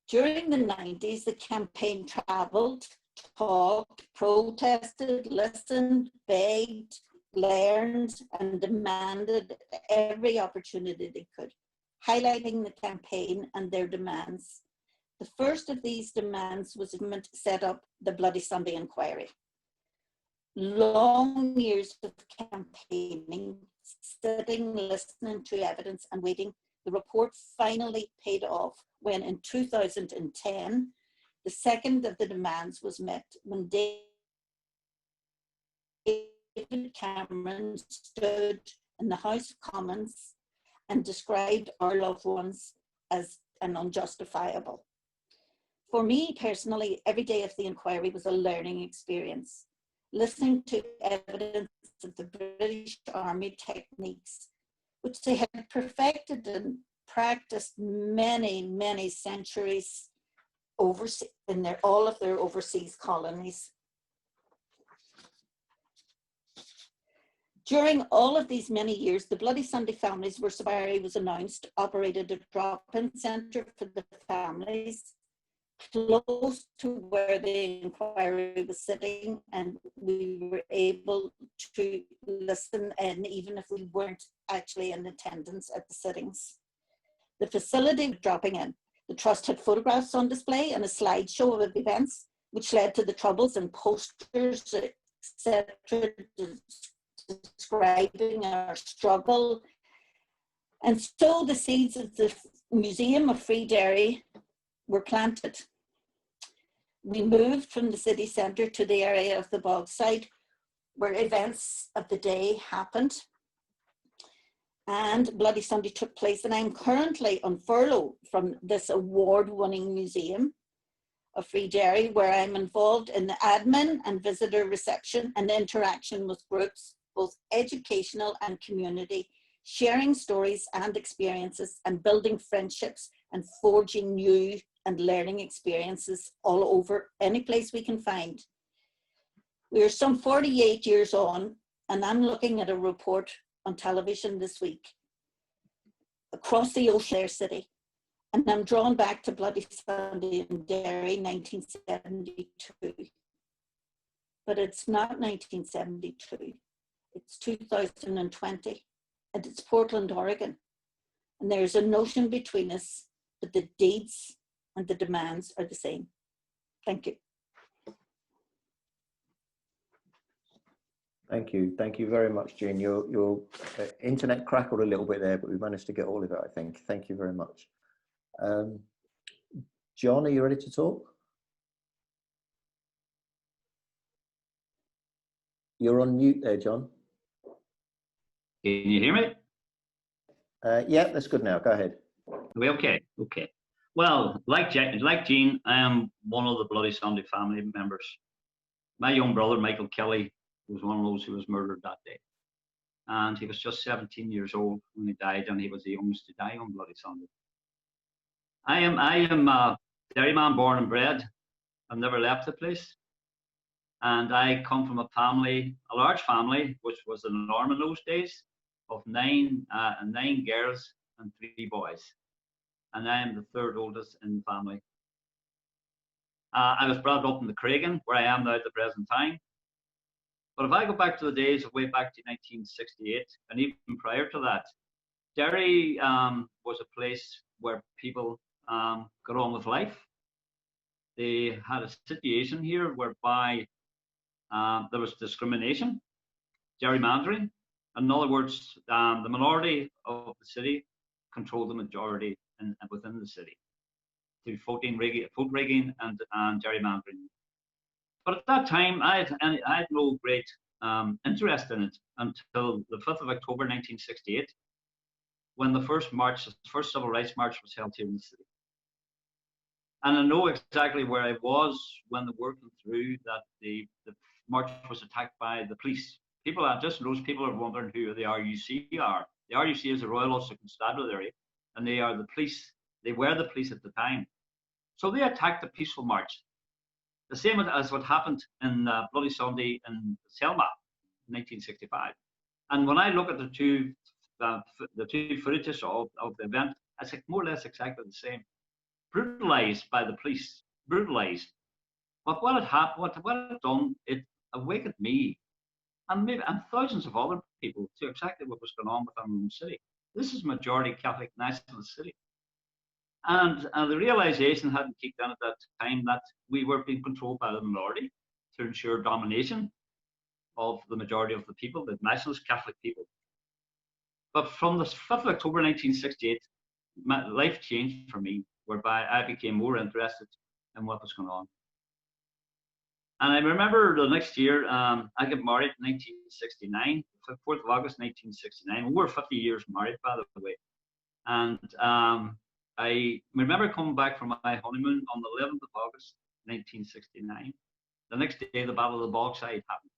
During the 90s, the campaign traveled, talked, protested, listened, begged, learned, and demanded every opportunity they could, highlighting the campaign and their demands. The first of these demands was to set up the Bloody Sunday Inquiry. Long years of campaigning, sitting, listening to evidence and waiting, the report finally paid off when in 2010, the second of the demands was met when David Cameron stood in the House of Commons and described our loved ones as an unjustifiable. For me personally, every day of the inquiry was a learning experience. Listening to evidence of the British Army techniques, which they had perfected and practiced many centuries in all of their overseas colonies. During all of these many years, the Bloody Sunday families were inquiry was announced, operated a drop-in centre for the families close to where the inquiry was sitting, and we were able to listen in even if we weren't actually in attendance at the sittings. The facility was dropping in. The Trust had photographs on display and a slideshow of events which led to the Troubles and posters, etc., describing our struggle. And so the seeds of the Museum of Free Derry were planted. We moved from the city centre to the area of the Bogside where events of the day happened, and Bloody Sunday took place, and I'm currently on furlough from this award-winning Museum of Free Derry, where I'm involved in the admin and visitor reception and interaction with groups, both educational and community, sharing stories and experiences and building friendships and forging new and learning experiences all over any place we can find. We are some 48 years on, and I'm looking at a report on television this week across the ocean city, and I'm drawn back to Bloody Sunday in Derry, 1972. But it's not 1972, it's 2020, and it's Portland, Oregon. And there's a notion between us that the deeds and the demands are the same. Thank you. Thank you very much, Jean. Your internet crackled a little bit there, but we managed to get all of it, I think. Thank you very much. John, are you ready to talk? You're on mute there, John. Can you hear me? Yeah, that's good now. Go ahead. Okay. Well, like Jean, I am one of the Bloody Sunday family members. My young brother, Michael Kelly, was one of those who was murdered that day. And he was just 17 years old when he died, and he was the youngest to die on Bloody Sunday. I am a Derry man, born and bred. I've never left the place. And I come from a family, a large family, which was the norm in those days, of nine girls and 3 boys. And I am the 3rd oldest in the family. I was brought up in the Craigan, where I am now at the present time. But if I go back to the days of way back to 1968, and even prior to that, Derry was a place where people got on with life. They had a situation here whereby there was discrimination, gerrymandering. In other words, the minority of the city controlled the majority within the city through vote rigging and gerrymandering. But at that time, I had no great interest in it until the 5th of October 1968, when the first civil rights march was held here in the city. And I know exactly where I was when the word came through that the march was attacked by the police. People are just those people are wondering who the RUC are. The RUC is the Royal Ulster Constabulary, and they are the police. They were the police at the time. So they attacked the peaceful march. The same as what happened in Bloody Sunday in Selma in 1965. And when I look at the two footages of the event, it's like more or less exactly the same. Brutalized by the police, brutalized. But what it done, it awakened me and thousands of other people to exactly what was going on within our own city. This is majority Catholic nationalist city. And the realization hadn't kicked in at that time that we were being controlled by the minority to ensure domination of the majority of the people, the nationalist Catholic people. But from the 5th of October 1968, my life changed for me, whereby I became more interested in what was going on. And I remember the next year, I got married in 1969, 4th of August 1969. We were 50 years married, by the way. And I remember coming back from my honeymoon on the 11th of August 1969. The next day, the Battle of the Bogside happened.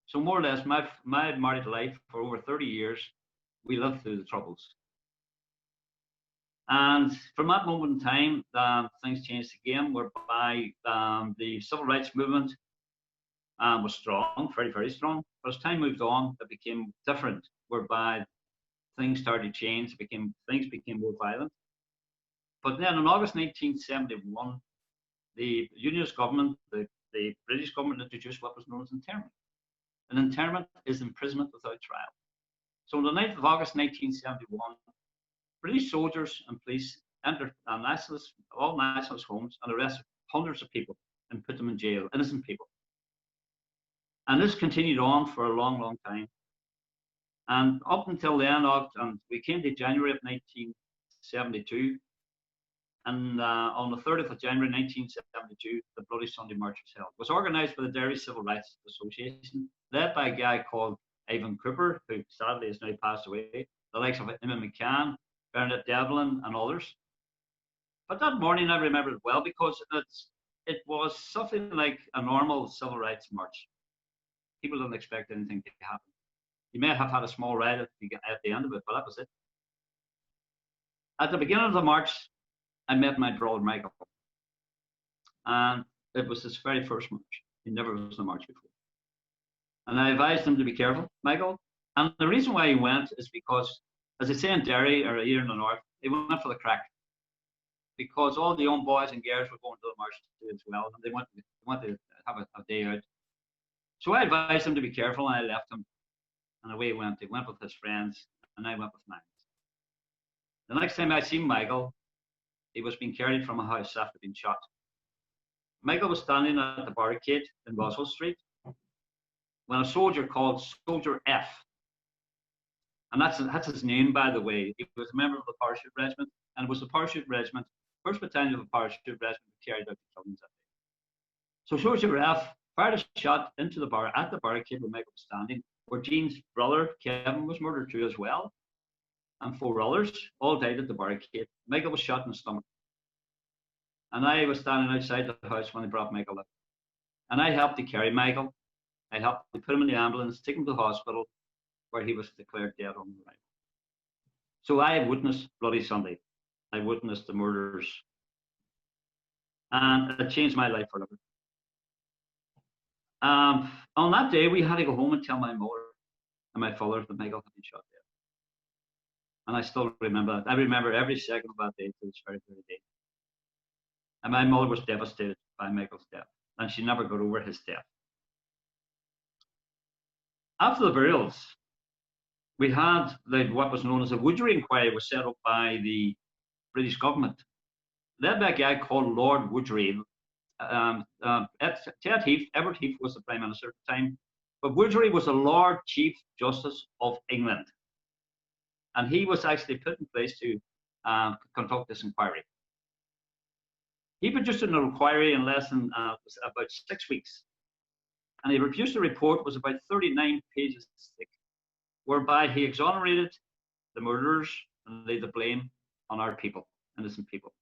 So more or less, my married life for over 30 years, we lived through the Troubles. And from that moment in time, things changed again, whereby the civil rights movement was strong, very, very strong. But as time moved on, it became different, whereby things started to change. Things became more violent. But then in August 1971, the Unionist government, the British government, introduced what was known as internment. And internment is imprisonment without trial. So on the 9th of August 1971, British soldiers and police entered all nationalist homes and arrested hundreds of people and put them in jail, innocent people. And this continued on for a long, long time. And up until then, we came to January of 1972. And on the 30th of January 1972, the Bloody Sunday March was held. It was organised by the Derry Civil Rights Association, led by a guy called Ivan Cooper, who sadly has now passed away, the likes of McCabe, Bernadette Devlin, and others. But that morning I remember it well because it was something like a normal civil rights march. People didn't expect anything to happen. You may have had a small riot at the end of it, but that was it. At the beginning of the march, I met my brother Michael. And it was his very first march. He never was in a march before. And I advised him to be careful, Michael. And the reason why he went is because, as they say in Derry or here in the north, they went for the crack. Because all the young boys and girls were going to the march as well, and they wanted to have a day out. So I advised him to be careful, and I left him. And away he went. He went with his friends, and I went with mine. The next time I seen Michael, he was being carried from a house after being shot. Michael was standing at the barricade in Roswell Street when a soldier called Soldier F, and that's his name, by the way. He was a member of the Parachute Regiment, and it was the Parachute Regiment, 1st Battalion of the Parachute Regiment, who carried out the killings that day. So Soldier F fired a shot into the barricade where Michael was standing, where Jean's brother Kevin was murdered too as well, and 4 others all died at the barricade. Michael was shot in the stomach, and I was standing outside the house when they brought Michael up, and I helped to carry Michael. I helped to put him in the ambulance, take him to the hospital, where he was declared dead on the arrival. So I witnessed Bloody Sunday. I witnessed the murders, and it changed my life forever. On that day, we had to go home and tell my mother and my father that Michael had been shot dead. And I still remember that. I remember every second of that day to this very, very day. And my mother was devastated by Michael's death, and she never got over his death. After the burials, we had what was known as a Woodgery inquiry was set up by the British government, led by a guy called Lord Woodgery. Edward Heath was the Prime Minister at the time, but Woodgery was the Lord Chief Justice of England. And he was actually put in place to conduct this inquiry. He produced an inquiry in less than about 6 weeks. And he produced a report, was about 39 pages thick, whereby he exonerated the murderers and laid the blame on our people, innocent people.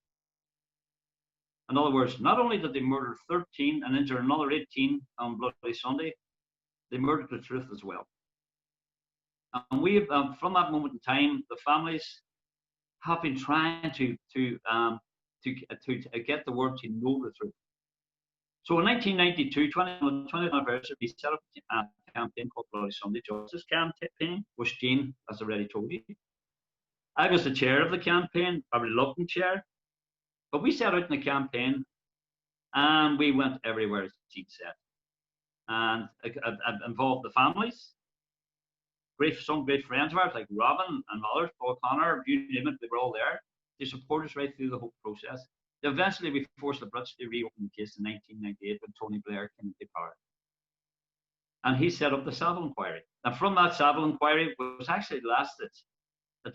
In other words, not only did they murder 13 and injure another 18 on Bloody Sunday, they murdered the truth as well. And we, from that moment in time, the families have been trying to get the world to know the truth. So in 1992, 20th anniversary, we set up a campaign called Bloody Sunday Justice Campaign, which Jean has already told you. I was the chair of the campaign, a reluctant chair, but we set out in the campaign and we went everywhere, as Jean said. And it involved the families, some great friends of ours like Robin and others, Paul Connor, you name it, they were all there. They supported us right through the whole process. Eventually, we forced the Brits to reopen the case in 1998 when Tony Blair came into power. And he set up the Savile inquiry. And from that Savile inquiry, it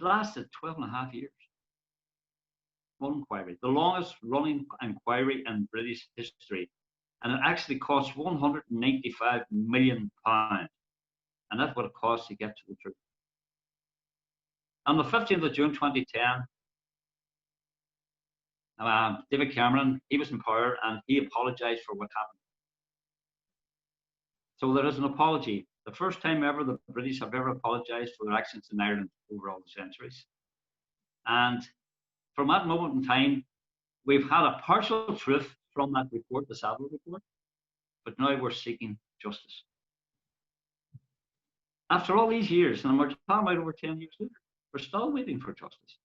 lasted 12 and a half years. One inquiry, the longest running inquiry in British history. And it actually cost £195 million. And that's what it costs to get to the truth. On the 15th of June 2010, David Cameron, he was in power and he apologized for what happened. So there is an apology. The first time ever the British have ever apologized for their actions in Ireland over all the centuries. And from that moment in time, we've had a partial truth from that report, the Savile report, but now we're seeking justice. After all these years, and we're talking about over 10 years later, we're still waiting for justice.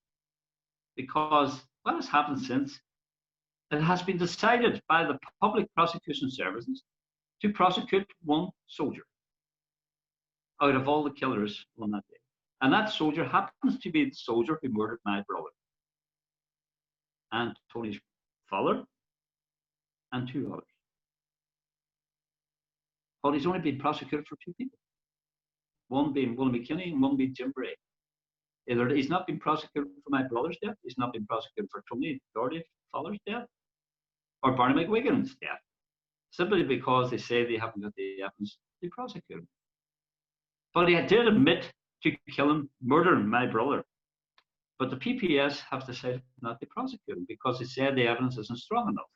Because what has happened since, it has been decided by the public prosecution services to prosecute one soldier out of all the killers on that day. And that soldier happens to be the soldier who murdered my brother and Tony's father and 2 others. But he's only been prosecuted for 2 people. One being William McKinney and one being Jim Bray. He's not been prosecuted for my brother's death, he's not been prosecuted for Tony Doherty's father's death, or Barney McWigan's death, simply because they say they haven't got the evidence to prosecute him. But he did admit to killing, murdering my brother. But the PPS have decided not to prosecute him because they said the evidence isn't strong enough.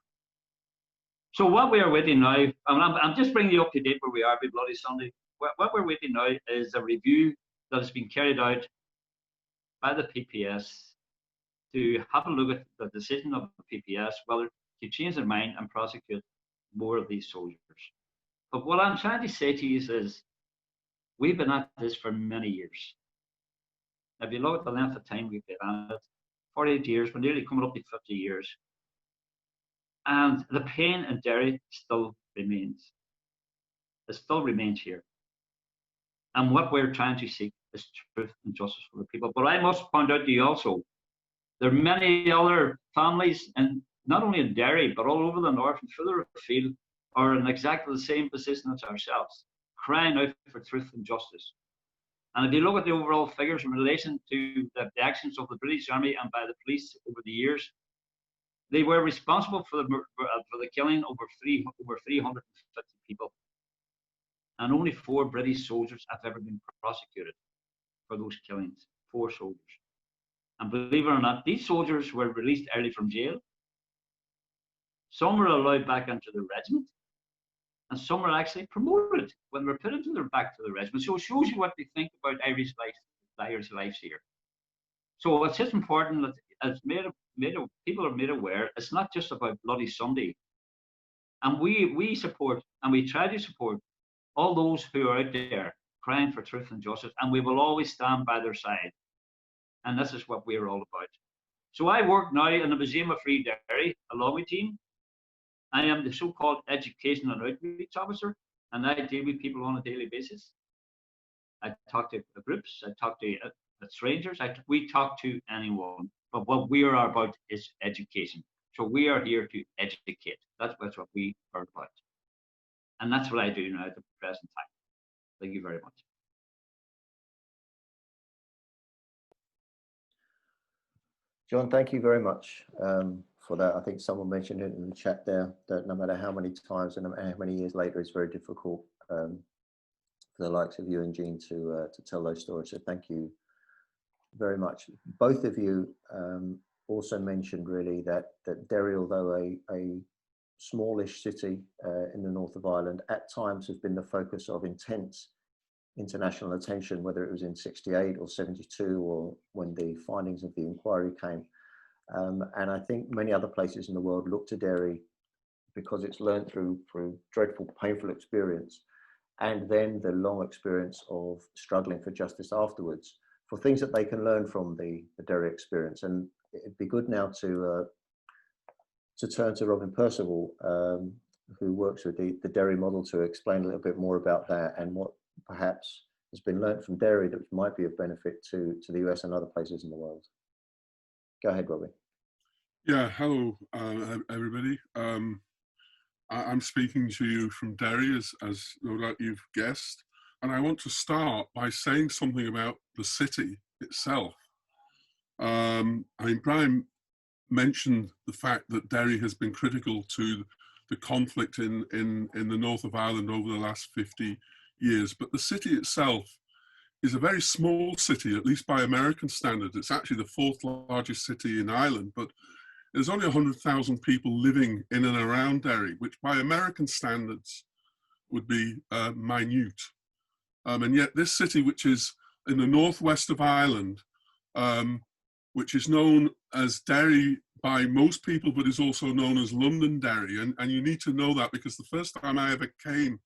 So what we are waiting now, and I'm just bringing you up to date where we are with Bloody Sunday. What we're waiting now is a review that has been carried out by the PPS to have a look at the decision of the PPS whether to change their mind and prosecute more of these soldiers. But what I'm trying to say to you is we've been at this for many years. If you look at the length of time we've been at it, 48 years, we're nearly coming up to 50 years. And the pain in Derry still remains. It still remains here. And what we're trying to seek is truth and justice for the people. But I must point out to you also, there are many other families, and not only in Derry, but all over the north and further afield, are in exactly the same position as ourselves, crying out for truth and justice. And if you look at the overall figures in relation to the actions of the British Army and by the police over the years, they were responsible for the killing over 350 people. And only 4 British soldiers have ever been prosecuted for those killings, 4 soldiers. And believe it or not, these soldiers were released early from jail. Some were allowed back into the regiment, and some were actually promoted when they were put back to the regiment. So it shows you what they think about Irish lives here. So it's just important that as people are made aware, it's not just about Bloody Sunday. And we support, and we try to support all those who are out there crying for truth and justice, and we will always stand by their side. And this is what we're all about. So I work now in the Museum of Free Derry, along with team. I am the so-called education and outreach officer, and I deal with people on a daily basis. I talk to groups, I talk to strangers, we talk to anyone. But what we are about is education. So we are here to educate. That's what we are about. And that's what I do now at the present time. Thank you very much. John, thank you very much for that. I think someone mentioned it in the chat there, that no matter how many times and how many years later, it's very difficult for the likes of you and Jean to tell those stories. So thank you very much. Both of you also mentioned really that Derry, although a smallish city in the north of Ireland, at times has been the focus of intense international attention, whether it was in 68 or 72 or when the findings of the inquiry came. And I think many other places in the world look to Derry because it's learned through dreadful, painful experience, and then the long experience of struggling for justice afterwards, for things that they can learn from the Derry experience. And it'd be good now to turn to Robin Percival, who works with the Derry model, to explain a little bit more about that and what perhaps has been learned from Derry that might be of benefit to the US and other places in the world. Go ahead, Robin. Yeah, hello, everybody. I'm speaking to you from Derry, as no doubt you've guessed. And I want to start by saying something about the city itself. I mean, Brian mentioned the fact that Derry has been critical to the conflict in the north of Ireland over the last 50 years, but the city itself is a very small city, at least by American standards. It's actually the fourth largest city in Ireland, but there's only 100,000 people living in and around Derry, which by American standards would be minute. And yet this city, which is in the northwest of Ireland, which is known as Derry by most people, but is also known as Londonderry. And you need to know that, because the first time I ever came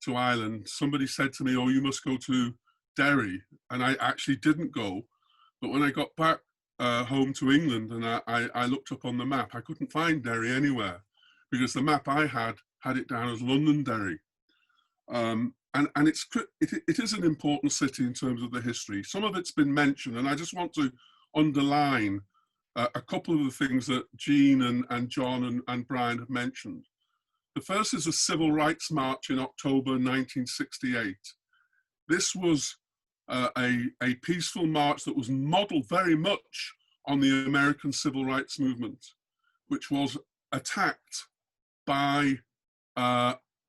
to Ireland, somebody said to me, oh, you must go to Derry. And I actually didn't go. But when I got back home to England and I looked up on the map, I couldn't find Derry anywhere, because the map I had it down as Londonderry. And it is an important city in terms of the history. Some of it's been mentioned, and I just want to underline a couple of the things that Jean and John and Brian have mentioned. The first is a civil rights march in October 1968. This was a peaceful march that was modeled very much on the American civil rights movement, which was attacked by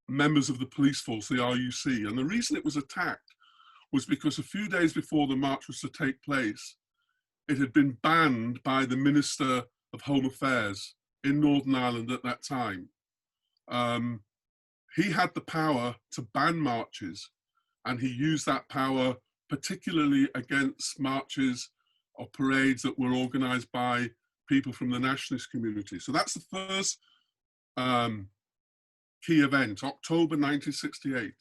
members of the police force, the RUC. And the reason it was attacked was because a few days before the march was to take place, it had been banned by the Minister of Home Affairs in Northern Ireland at that time. He had the power to ban marches, and he used that power particularly against marches or parades that were organized by people from the nationalist community. So that's the first key event, October 1968.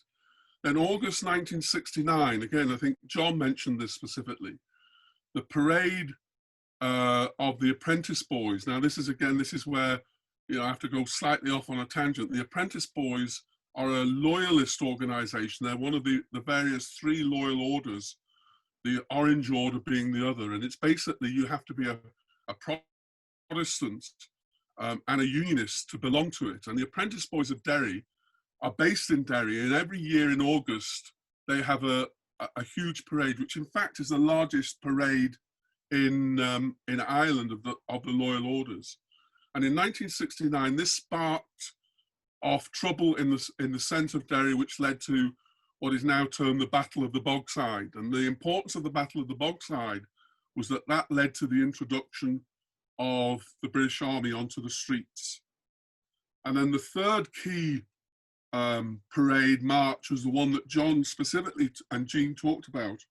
Then August 1969, again, I think John mentioned this specifically, the parade of the Apprentice Boys. Now this is where, I have to go slightly off on a tangent. The Apprentice Boys are a loyalist organization. They're one of the various three loyal orders, the Orange Order being the other. And it's basically, you have to be a Protestant and a unionist to belong to it. And the Apprentice Boys of Derry are based in Derry, and every year in August, they have a huge parade, which in fact is the largest parade in Ireland of the loyal orders. And in 1969, this sparked off trouble in the centre of Derry, which led to what is now termed the Battle of the Bogside. And the importance of the Battle of the Bogside was that led to the introduction of the British Army onto the streets. And then the third key parade march was the one that John specifically and Jean talked about,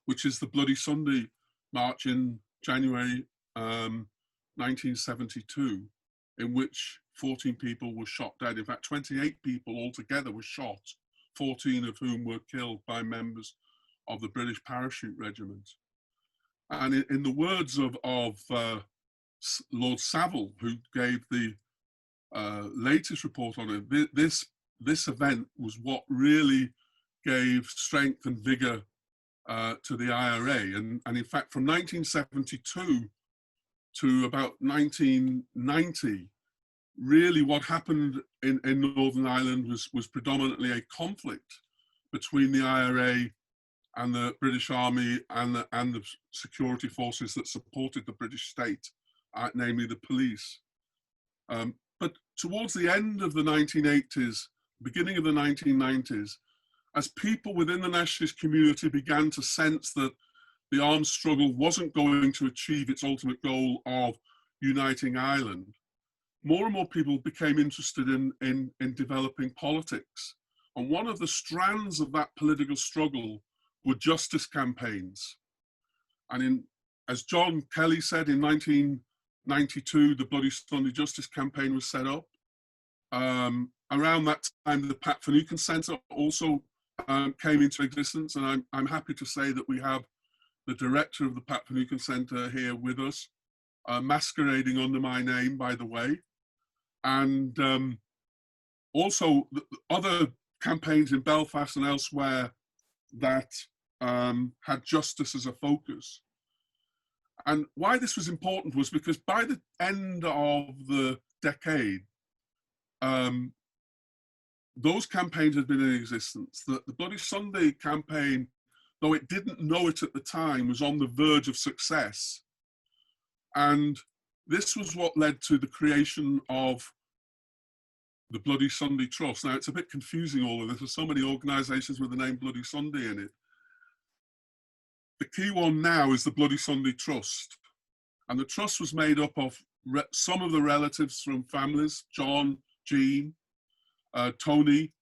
which is the Bloody Sunday march in January 1972, in which 14 people were shot dead. In fact, 28 people altogether were shot, 14 of whom were killed by members of the British Parachute Regiment. And in the words of Lord Savile, who gave the latest report on it, this event was what really gave strength and vigor to the IRA. And in fact, from 1972 to about 1990, really what happened in Northern Ireland was predominantly a conflict between the IRA and the British Army and the security forces that supported the British state namely the police. But towards the end of the 1980s, beginning of the 1990s, as people within the nationalist community began to sense that the armed struggle wasn't going to achieve its ultimate goal of uniting Ireland, more and more people became interested in developing politics. And one of the strands of that political struggle were justice campaigns. And as John Kelly said, in 1992, the Bloody Sunday Justice Campaign was set up. Around that time, the Pat Finucane Centre also came into existence, and I'm happy to say that we have the director of the Pat Finucane Centre here with us, masquerading under my name, by the way. And also other campaigns in Belfast and elsewhere that had justice as a focus. And why this was important was because by the end of the decade, those campaigns had been in existence. The Bloody Sunday campaign, though it didn't know it at the time, was on the verge of success. And this was what led to the creation of the Bloody Sunday Trust. Now, it's a bit confusing, all of this. There's so many organisations with the name Bloody Sunday in it. The key one now is the Bloody Sunday Trust. And the trust was made up of some of the relatives from families, John, Jean, Tony.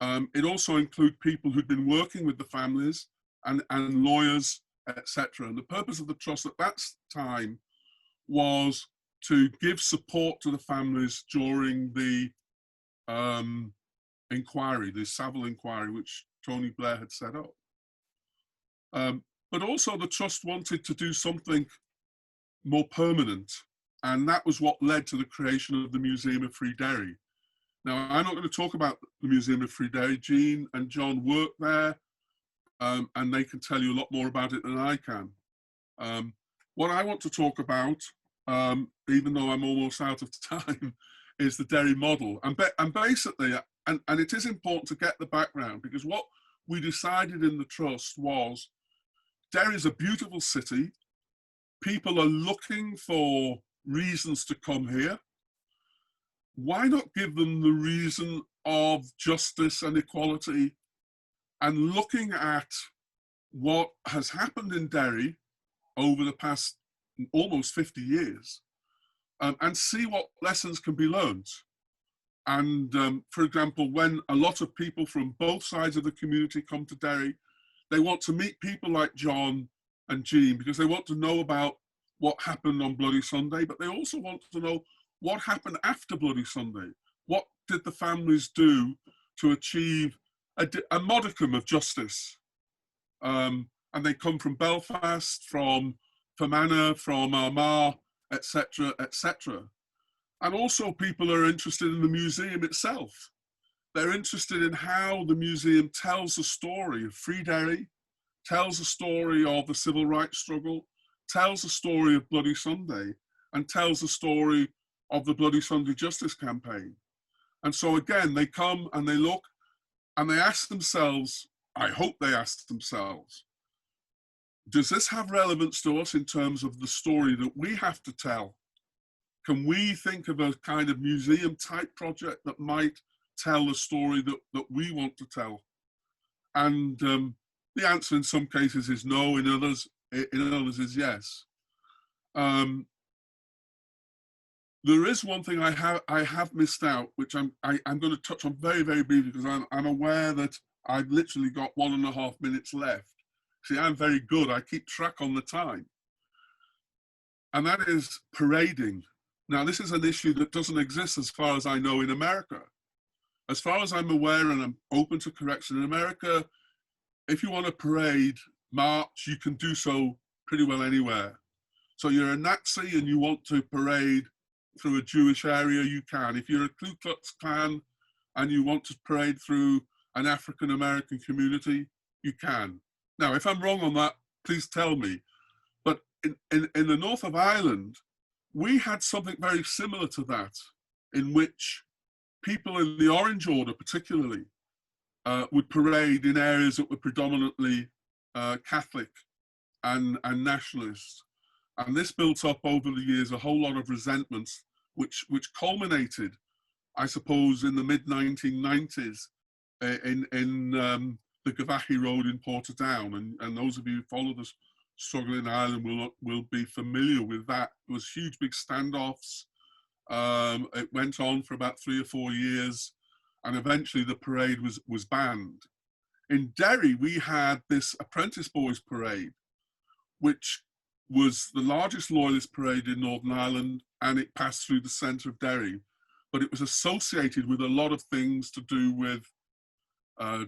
It also included people who'd been working with the families and lawyers, etc. And the purpose of the trust at that time was to give support to the families during the inquiry, the Savile inquiry, which Tony Blair had set up. But also the trust wanted to do something more permanent, and that was what led to the creation of the Museum of Free Derry. Now, I'm not going to talk about the Museum of Free Derry. Jean and John work there, and they can tell you a lot more about it than I can. What I want to talk about, even though I'm almost out of time, is the Derry model. And basically, and it is important to get the background, because what we decided in the trust was Derry is a beautiful city. People are looking for reasons to come here. Why not give them the reason of justice and equality, and looking at what has happened in Derry over the past almost 50 years, and see what lessons can be learned. And for example, when a lot of people from both sides of the community come to Derry, they want to meet people like John and Jean because they want to know about what happened on Bloody Sunday, but they also want to know what happened after Bloody Sunday. What did the families do to achieve a modicum of justice? And they come from Belfast, from Fermanagh, from Armagh, etc., etc. And also people are interested in the museum itself. They're interested in how the museum tells the story of Free Derry, tells the story of the civil rights struggle, tells the story of Bloody Sunday, and tells the story of the Bloody Sunday Justice Campaign. And so again, they come and they look and they ask themselves, I hope they ask themselves, does this have relevance to us in terms of the story that we have to tell? Can we think of a kind of museum type project that might tell the story that we want to tell? And the answer in some cases is no, in others is yes. There is one thing I have missed out, which I'm going to touch on very, very briefly, because I'm aware that I've literally got 1.5 minutes left. See, I'm very good. I keep track on the time. And that is parading. Now, this is an issue that doesn't exist as far as I know in America. As far as I'm aware, and I'm open to correction, in America, if you want to parade, march, you can do so pretty well anywhere. So you're a Nazi and you want to parade through a Jewish area, you can. If you're a Ku Klux Klan and you want to parade through an African-American community, you can. Now, if I'm wrong on that, please tell me. But in the north of Ireland, we had something very similar to that, in which people in the Orange Order particularly would parade in areas that were predominantly Catholic and nationalist. And this built up over the years a whole lot of resentments, which culminated, I suppose, in the mid-1990s in the Gavahi Road in Portadown. And those of you who follow the struggle in Ireland will be familiar with that. There was huge, big standoffs. It went on for about 3 or 4 years, and eventually the parade was banned. In Derry, we had this Apprentice Boys Parade, which was the largest loyalist parade in Northern Ireland, and it passed through the centre of Derry. But it was associated with a lot of things to do with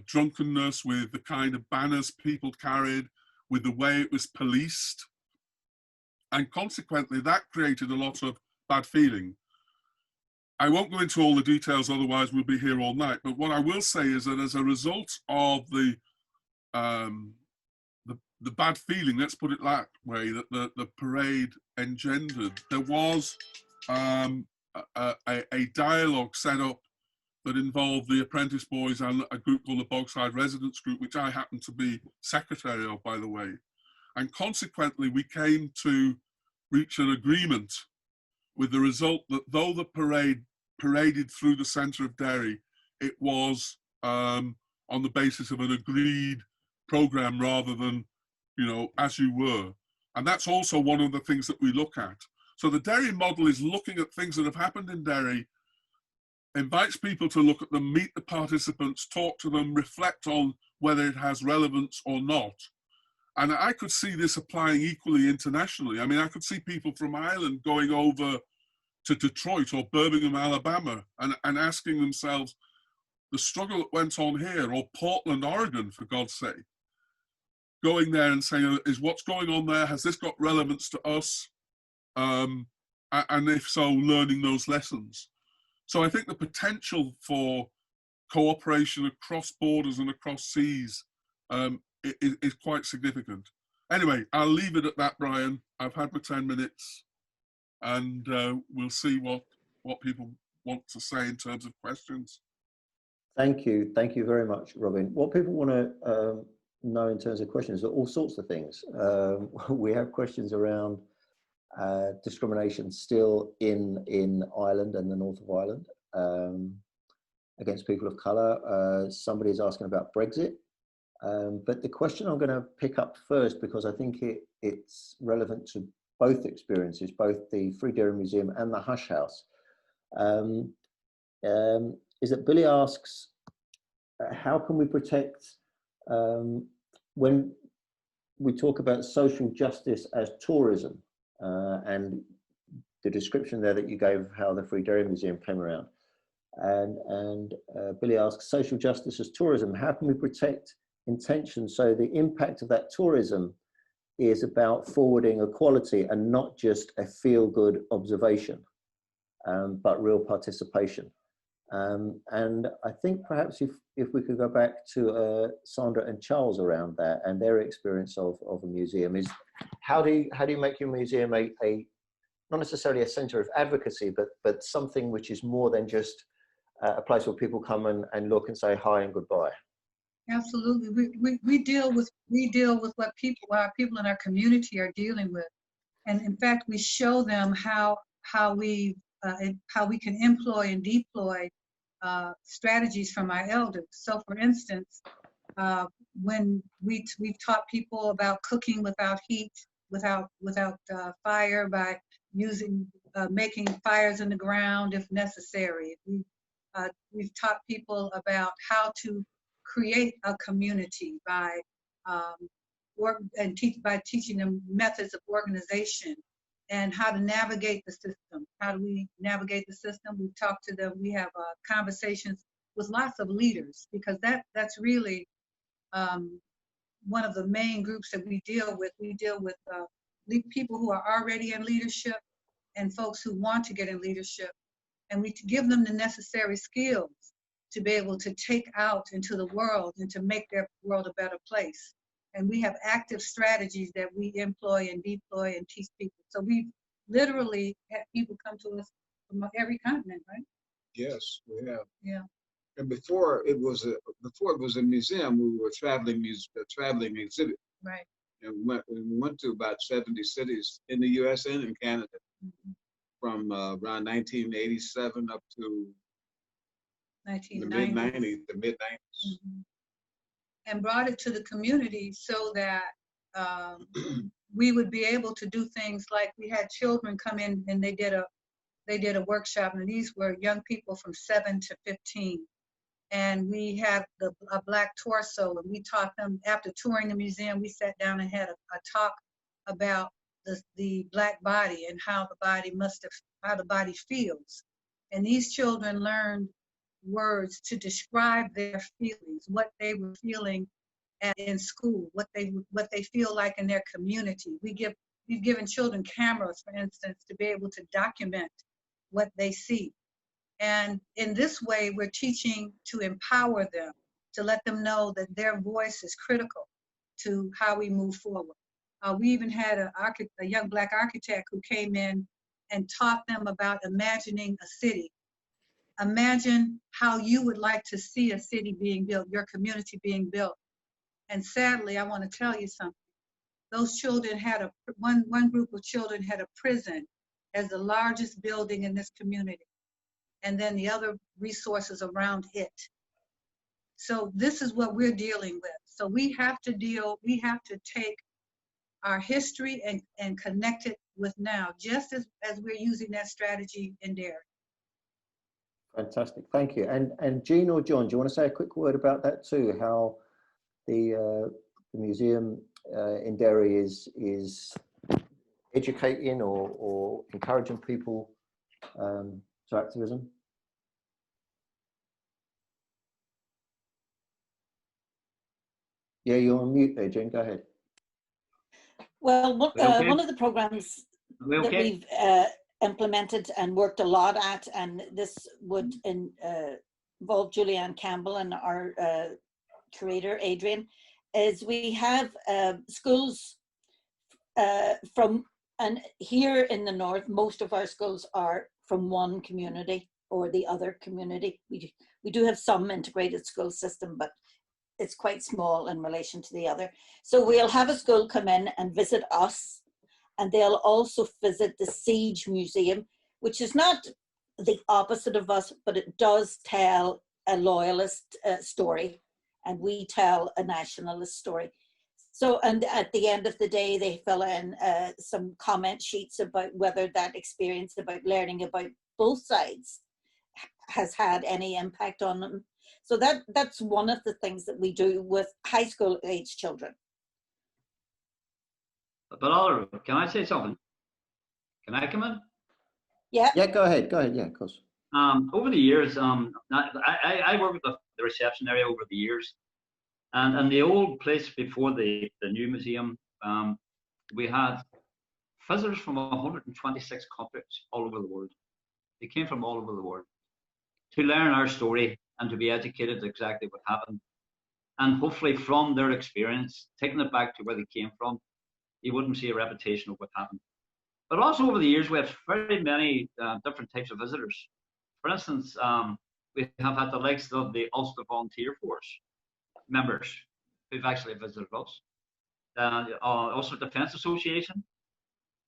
drunkenness, with the kind of banners people carried, with the way it was policed. And consequently, that created a lot of bad feeling. I won't go into all the details, otherwise we'll be here all night. But what I will say is that as a result of the bad feeling, let's put it that way, that the parade engendered, there was a dialogue set up that involved the Apprentice Boys and a group called the Bogside Residents Group, which I happen to be secretary of, by the way. And consequently, we came to reach an agreement with the result that though the parade paraded through the centre of Derry, it was on the basis of an agreed programme rather than, you know, as you were. And that's also one of the things that we look at. So the Derry model is looking at things that have happened in Derry, invites people to look at them, meet the participants, talk to them, reflect on whether it has relevance or not. And I could see this applying equally internationally. I mean, I could see people from Ireland going over to Detroit or Birmingham, Alabama, and asking themselves, the struggle that went on here, or Portland, Oregon, for God's sake, going there and saying, is what's going on there, has this got relevance to us? And if so, learning those lessons. So I think the potential for cooperation across borders and across seas is quite significant. Anyway, I'll leave it at that, Brian. I've had my 10 minutes, and we'll see what people want to say in terms of questions. Thank you very much, Robin. What people want to know in terms of questions are all sorts of things. We have questions around discrimination still in Ireland and the north of Ireland against people of colour. Somebody's asking about Brexit. But the question I'm going to pick up first, because I think it's relevant to both experiences, both the Free Derry Museum and the Hush House, is that Billy asks, how can we protect, when we talk about social justice as tourism, and the description there that you gave of how the Free Derry Museum came around. And Billy asks, social justice as tourism, how can we protect intention so the impact of that tourism is about forwarding equality and not just a feel-good observation, but real participation? And I think perhaps if we could go back to Sandra and Charles around that and their experience of a museum, is how do you make your museum a not necessarily a centre of advocacy, but something which is more than just a place where people come and look and say hi and goodbye? Absolutely, we deal with what our people in our community are dealing with, and in fact we show them how we can employ and deploy strategies from our elders. So, for instance, when we've taught people about cooking without heat, without fire, by making fires in the ground if necessary. We've taught people about how to create a community by teaching them methods of organization and how to navigate the system. How do we navigate the system? We talk to them. We have conversations with lots of leaders, because that's really one of the main groups that we deal with. We deal with people who are already in leadership and folks who want to get in leadership, and we give them the necessary skills to be able to take out into the world and to make their world a better place. And we have active strategies that we employ and deploy and teach people. So we literally have people come to us from every continent, right? Yes, we have. Yeah. And before it was a museum, we were a traveling exhibit. Right. and we went to about 70 cities in the U.S. and in Canada, from around 1987 up to the 1990s. mid-90s, the mid-90s. And brought it to the community so that we would be able to do things like we had children come in and they did a workshop, and these were young people from 7 to 15. And we had a black torso, and we taught them, after touring the museum, we sat down and had a talk about the black body and how the body feels. And these children learned words to describe their feelings, what they were feeling in school, what they feel like in their community. We've given children cameras, for instance, to be able to document what they see. And in this way, we're teaching to empower them, to let them know that their voice is critical to how we move forward. We even had a young black architect who came in and taught them about imagining a city. Imagine how you would like to see a city being built, your community being built. And sadly, I want to tell you something. Those children had one group of children had a prison as the largest building in this community, and then the other resources around it. So this is what we're dealing with. So we have to take our history and connect it with now, just as we're using that strategy in Derry. Fantastic, thank you. And Jean or John, do you want to say a quick word about that too? How the museum in Derry is educating or encouraging people to activism? Yeah, you're on mute there, Jean. Go ahead. Well, Okay. one of the programs that we've implemented and worked a lot at, and this would involve Julianne Campbell and our curator, Adrian, is we have schools and here in the north, most of our schools are from one community or the other community. We do have some integrated school system, but it's quite small in relation to the other. So we'll have a school come in and visit us, and they'll also visit the Siege Museum, which is not the opposite of us, but it does tell a loyalist story, and we tell a nationalist story. So, and at the end of the day, they fill in some comment sheets about whether that experience about learning about both sides has had any impact on them. So that's one of the things that we do with high school age children. But Oliver, can I say something? Can I come in? Yeah, go ahead, yeah, of course. Over the years, I worked with the reception area over the years, and the old place before the new museum, we had visitors from 126 countries all over the world. They came from all over the world to learn our story and to be educated exactly what happened. And hopefully from their experience, taking it back to where they came from, you wouldn't see a repetition of what happened. But also over the years, we have very many different types of visitors. For instance, we have had the likes of the Ulster Volunteer Force members who've actually visited us. Also Defence Association.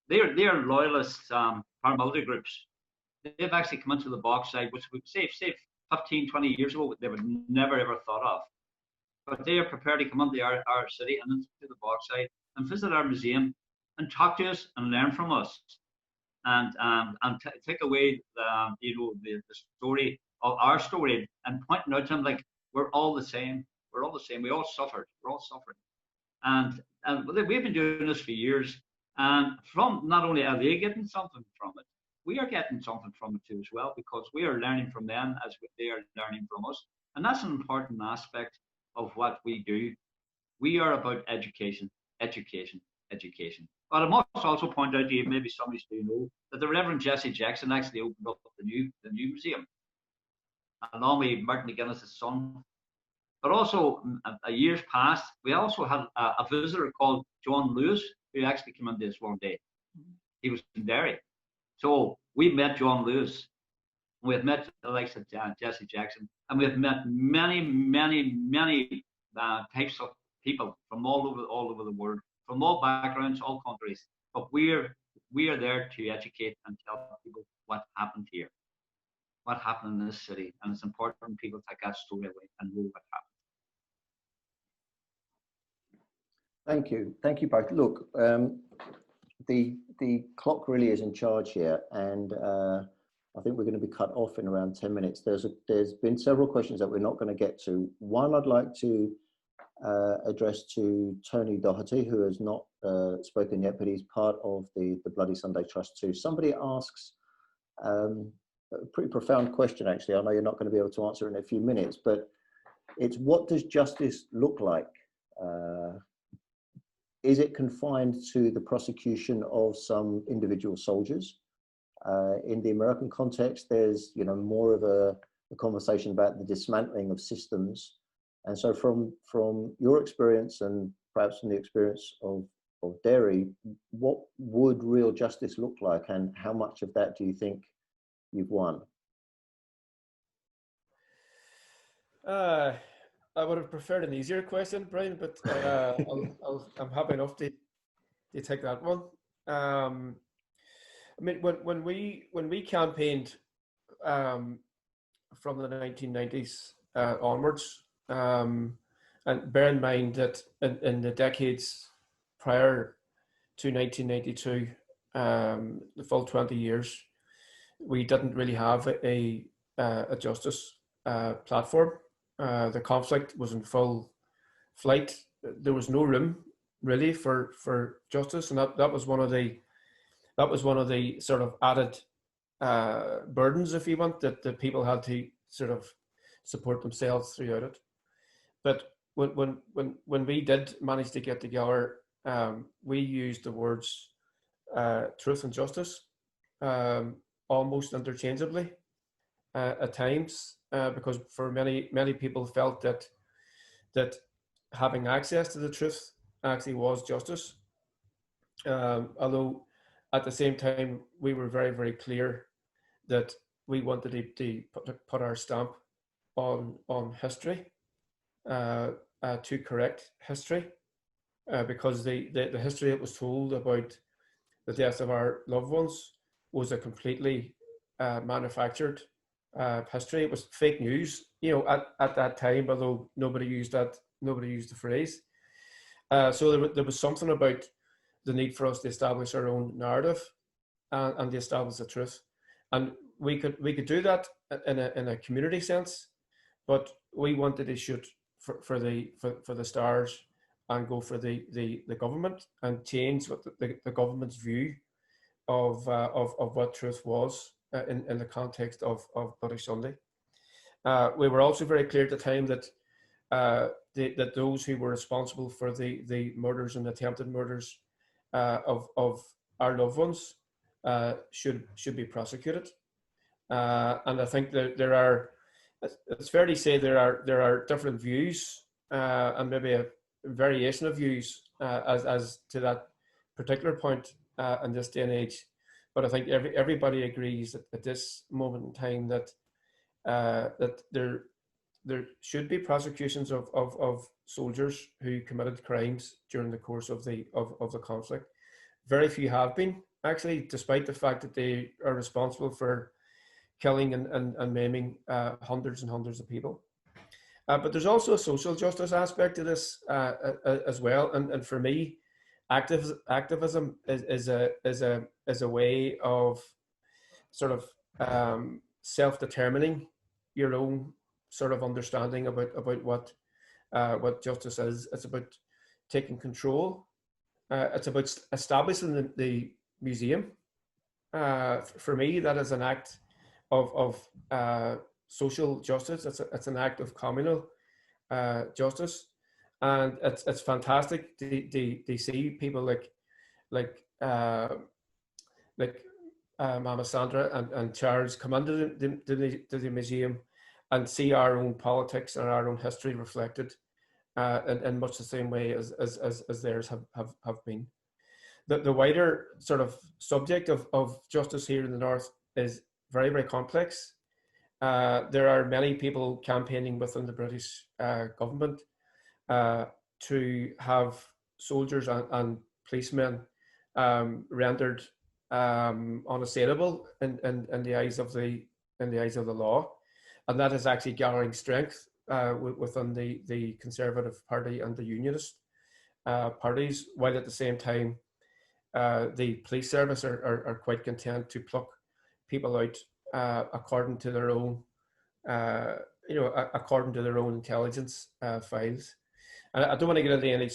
They are loyalist paramilitary groups. They've actually come into the Bogside, which would say 15, 20 years ago, they would never ever thought of. But they are prepared to come into our city and into the Bogside and visit our museum and talk to us and learn from us, and take away the story of our story and pointing out to them like we're all the same. We're all the same. We all suffered. We're all suffering, and we've been doing this for years. And from not only are they getting something from it, we are getting something from it too as well, because we are learning from them as they are learning from us, and that's an important aspect of what we do. We are about education, education, education. But I must also point out to you, maybe some of you know, that the Reverend Jesse Jackson actually opened up the new museum, along with Martin McGuinness's son. But also, years past, we also had a visitor called John Lewis, who actually came into this one day. He was in Derry. So we met John Lewis. We've met the likes of Jesse Jackson, and we've met many, many, many types of people from all over the world, from all backgrounds, all countries. But we are there to educate and tell people what happened here, what happened in this city, and it's important people take that story away and know what happened. Thank you both. Look, the clock really is in charge here, and I think we're going to be cut off in around 10 minutes. There's been several questions that we're not going to get to. One I'd like to address to Tony Doherty, who has not spoken yet, but he's part of the Bloody Sunday Trust too. Somebody asks a pretty profound question, actually. I know you're not going to be able to answer it in a few minutes, but it's, what does justice look like? Is it confined to the prosecution of some individual soldiers? In the American context, there's more of a conversation about the dismantling of systems. And so from your experience, and perhaps from the experience of Derry, what would real justice look like, and how much of that do you think you've won? I would have preferred an easier question, Brian, but I'm happy enough to take that one. I mean, when we campaigned from the 1990s onwards, and bear in mind that in the decades prior to 1992, the full 20 years, we didn't really have a justice platform. The conflict was in full flight. There was no room really for justice, and that was one of the sort of added burdens, if you want, that people had to sort of support themselves throughout it. But when we did manage to get together, we used the words truth and justice almost interchangeably at times, because for many people felt that having access to the truth actually was justice. Although at the same time we were very, very clear that we wanted to put our stamp on history, to correct history, because the history that was told about the death of our loved ones was a completely manufactured history. It was fake news, at that time, although nobody used the phrase. So there was something about the need for us to establish our own narrative and to establish the truth, and we could do that in a community sense, but we wanted to shoot for the stars and go for the government and change what the government's view of what truth was in the context of Bloody Sunday. We were also very clear at the time that that those who were responsible for the murders and attempted murders of our loved ones should be prosecuted. And I think that it's fair to say there are different views and maybe a variation of views as to that particular point in this day and age. But I think everybody agrees at this moment in time that that there should be prosecutions of soldiers who committed crimes during the course of the conflict. Very few have been, actually, despite the fact that they are responsible for killing and maiming hundreds and hundreds of people. But there's also a social justice aspect to this as well. And for me, activism is a way of sort of self-determining your own sort of understanding about what justice is. It's about taking control. It's about establishing the museum. For me, that is an act of social justice. It's an act of communal justice, and it's fantastic to see people like Mama Sandra and Charles come into the museum and see our own politics and our own history reflected in much the same way as theirs have been. The wider sort of subject of justice here in the North is very, very complex. There are many people campaigning within the British government to have soldiers and policemen rendered unassailable in the eyes of the law, and that is actually gathering strength within the Conservative Party and the Unionist parties, while at the same time the police service are quite content to pluck people out according to their own, according to their own intelligence files. And I don't want to get into any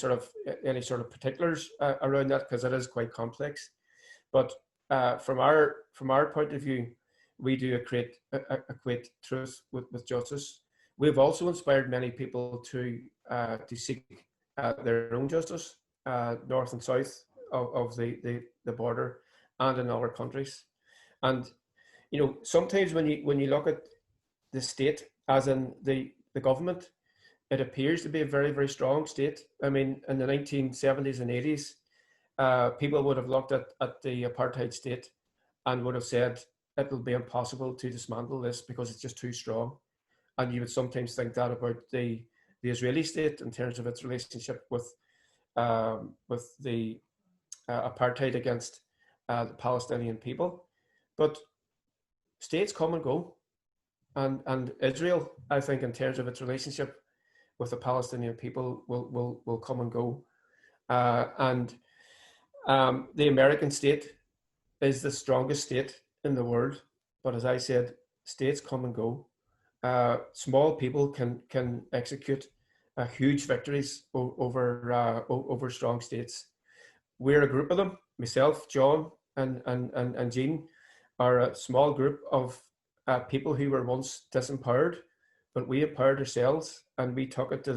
sort of particulars around that, because it is quite complex. But from our point of view, we do equate truth with justice. We've also inspired many people to seek their own justice, north and south of the border, and in other countries. And sometimes when you look at the state, as in the government, it appears to be a very, very strong state. I mean, in the 1970s and 80s, people would have looked at the apartheid state and would have said it will be impossible to dismantle this because it's just too strong. And you would sometimes think that about the Israeli state in terms of its relationship with the apartheid against the Palestinian people. But states come and go. And Israel, I think, in terms of its relationship with the Palestinian people, will come and go. And the American state is the strongest state in the world. But as I said, states come and go. Small people can execute huge victories over strong states. We're a group of them. Myself, John, and Jean are a small group of people who were once disempowered, but we empowered ourselves and we took it to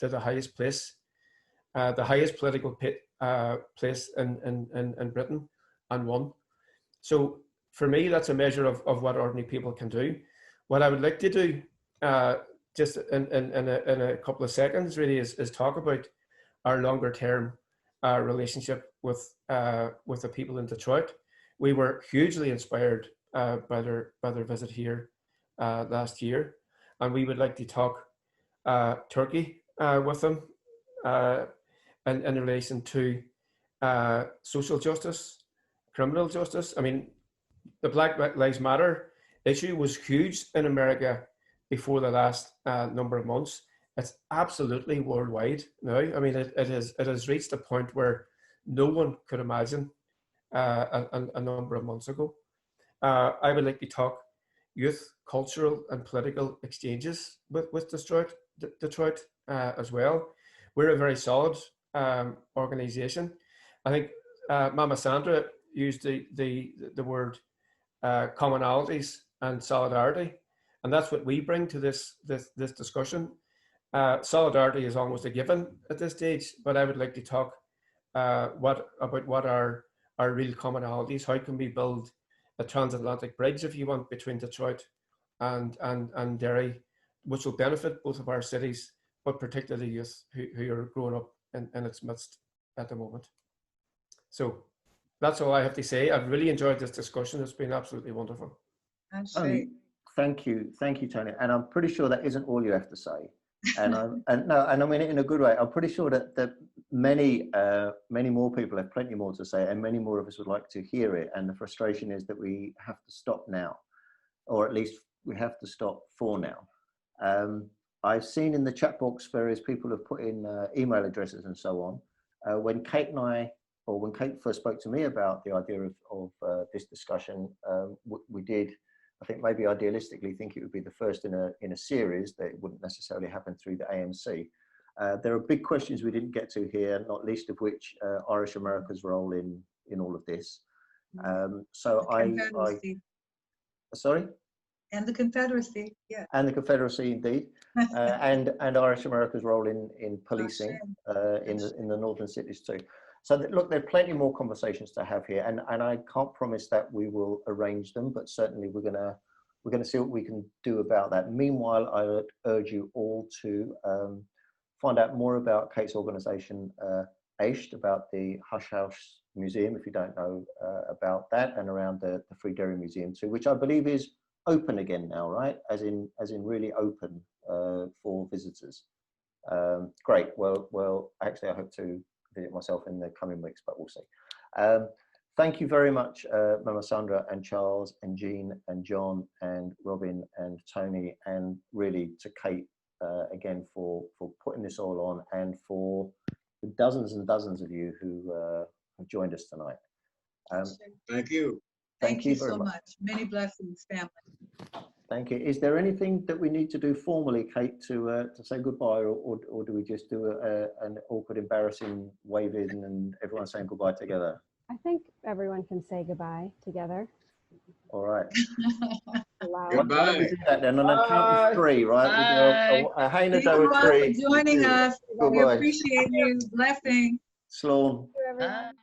the highest place, the highest political place in Britain, and won. So for me, that's a measure of what ordinary people can do. What I would like to do, just in a couple of seconds, really, is talk about our longer term relationship with the people in Detroit. We were hugely inspired by their visit here last year, and we would like to talk Turkey with them in relation to social justice, criminal justice. I mean, the Black Lives Matter issue was huge in America before the last number of months. It's absolutely worldwide now. I mean, it has reached a point where no one could imagine a number of months ago. I would like to talk youth, cultural and political exchanges with Detroit as well. We're a very solid organization. I think Mama Sandra used the word commonalities and solidarity, and that's what we bring to this discussion. Solidarity is almost a given at this stage, but I would like to talk about what are our real commonalities. How can we build a transatlantic bridge, if you want, between Detroit and Derry, which will benefit both of our cities, but particularly youth who are growing up in its midst at the moment. So that's all I have to say. I've really enjoyed this discussion. It's been absolutely wonderful. Thank you, Tony. And I'm pretty sure that isn't all you have to say. And I mean it in a good way. I'm pretty sure that many more people have plenty more to say, and many more of us would like to hear it. And the frustration is that we have to stop now, or at least we have to stop for now. I've seen in the chat box various people have put in email addresses and so on. When Kate first spoke to me about the idea of this discussion, we did, I think, maybe idealistically think it would be the first in a series, that it wouldn't necessarily happen through the AMC. There are big questions we didn't get to here, not least of which Irish America's role in all of this. Sorry? And the Confederacy, yeah. And the Confederacy, indeed. and Irish America's role in policing in the northern cities too. So look, there are plenty more conversations to have here, and I can't promise that we will arrange them, but certainly we're gonna see what we can do about that. Meanwhile, I would urge you all to find out more about Kate's organisation, Éist, about the Hush House Museum, if you don't know about that, and around the Free Derry Museum too, which I believe is open again now, right? As in really open for visitors. Great. Well, actually, I hope to visit myself in the coming weeks, but we'll see. Thank you very much, Mama Sandra and Charles and Jean and John and Robin and Tony, and really to Kate again for putting this all on, and for the dozens and dozens of you who have joined us tonight. Thank you. Thank you very so much. Many blessings, family. Thank you. Is there anything that we need to do formally, Kate, to say goodbye, or do we just do an awkward, embarrassing wave in and everyone saying goodbye together? I think everyone can say goodbye together. All right. Loud. Why don't we do that then on a count of three, right? Bye. We do a Haina Thank you all Doherty. for joining us. We Goodbye. appreciate you. Blessing. Sloan. Everyone.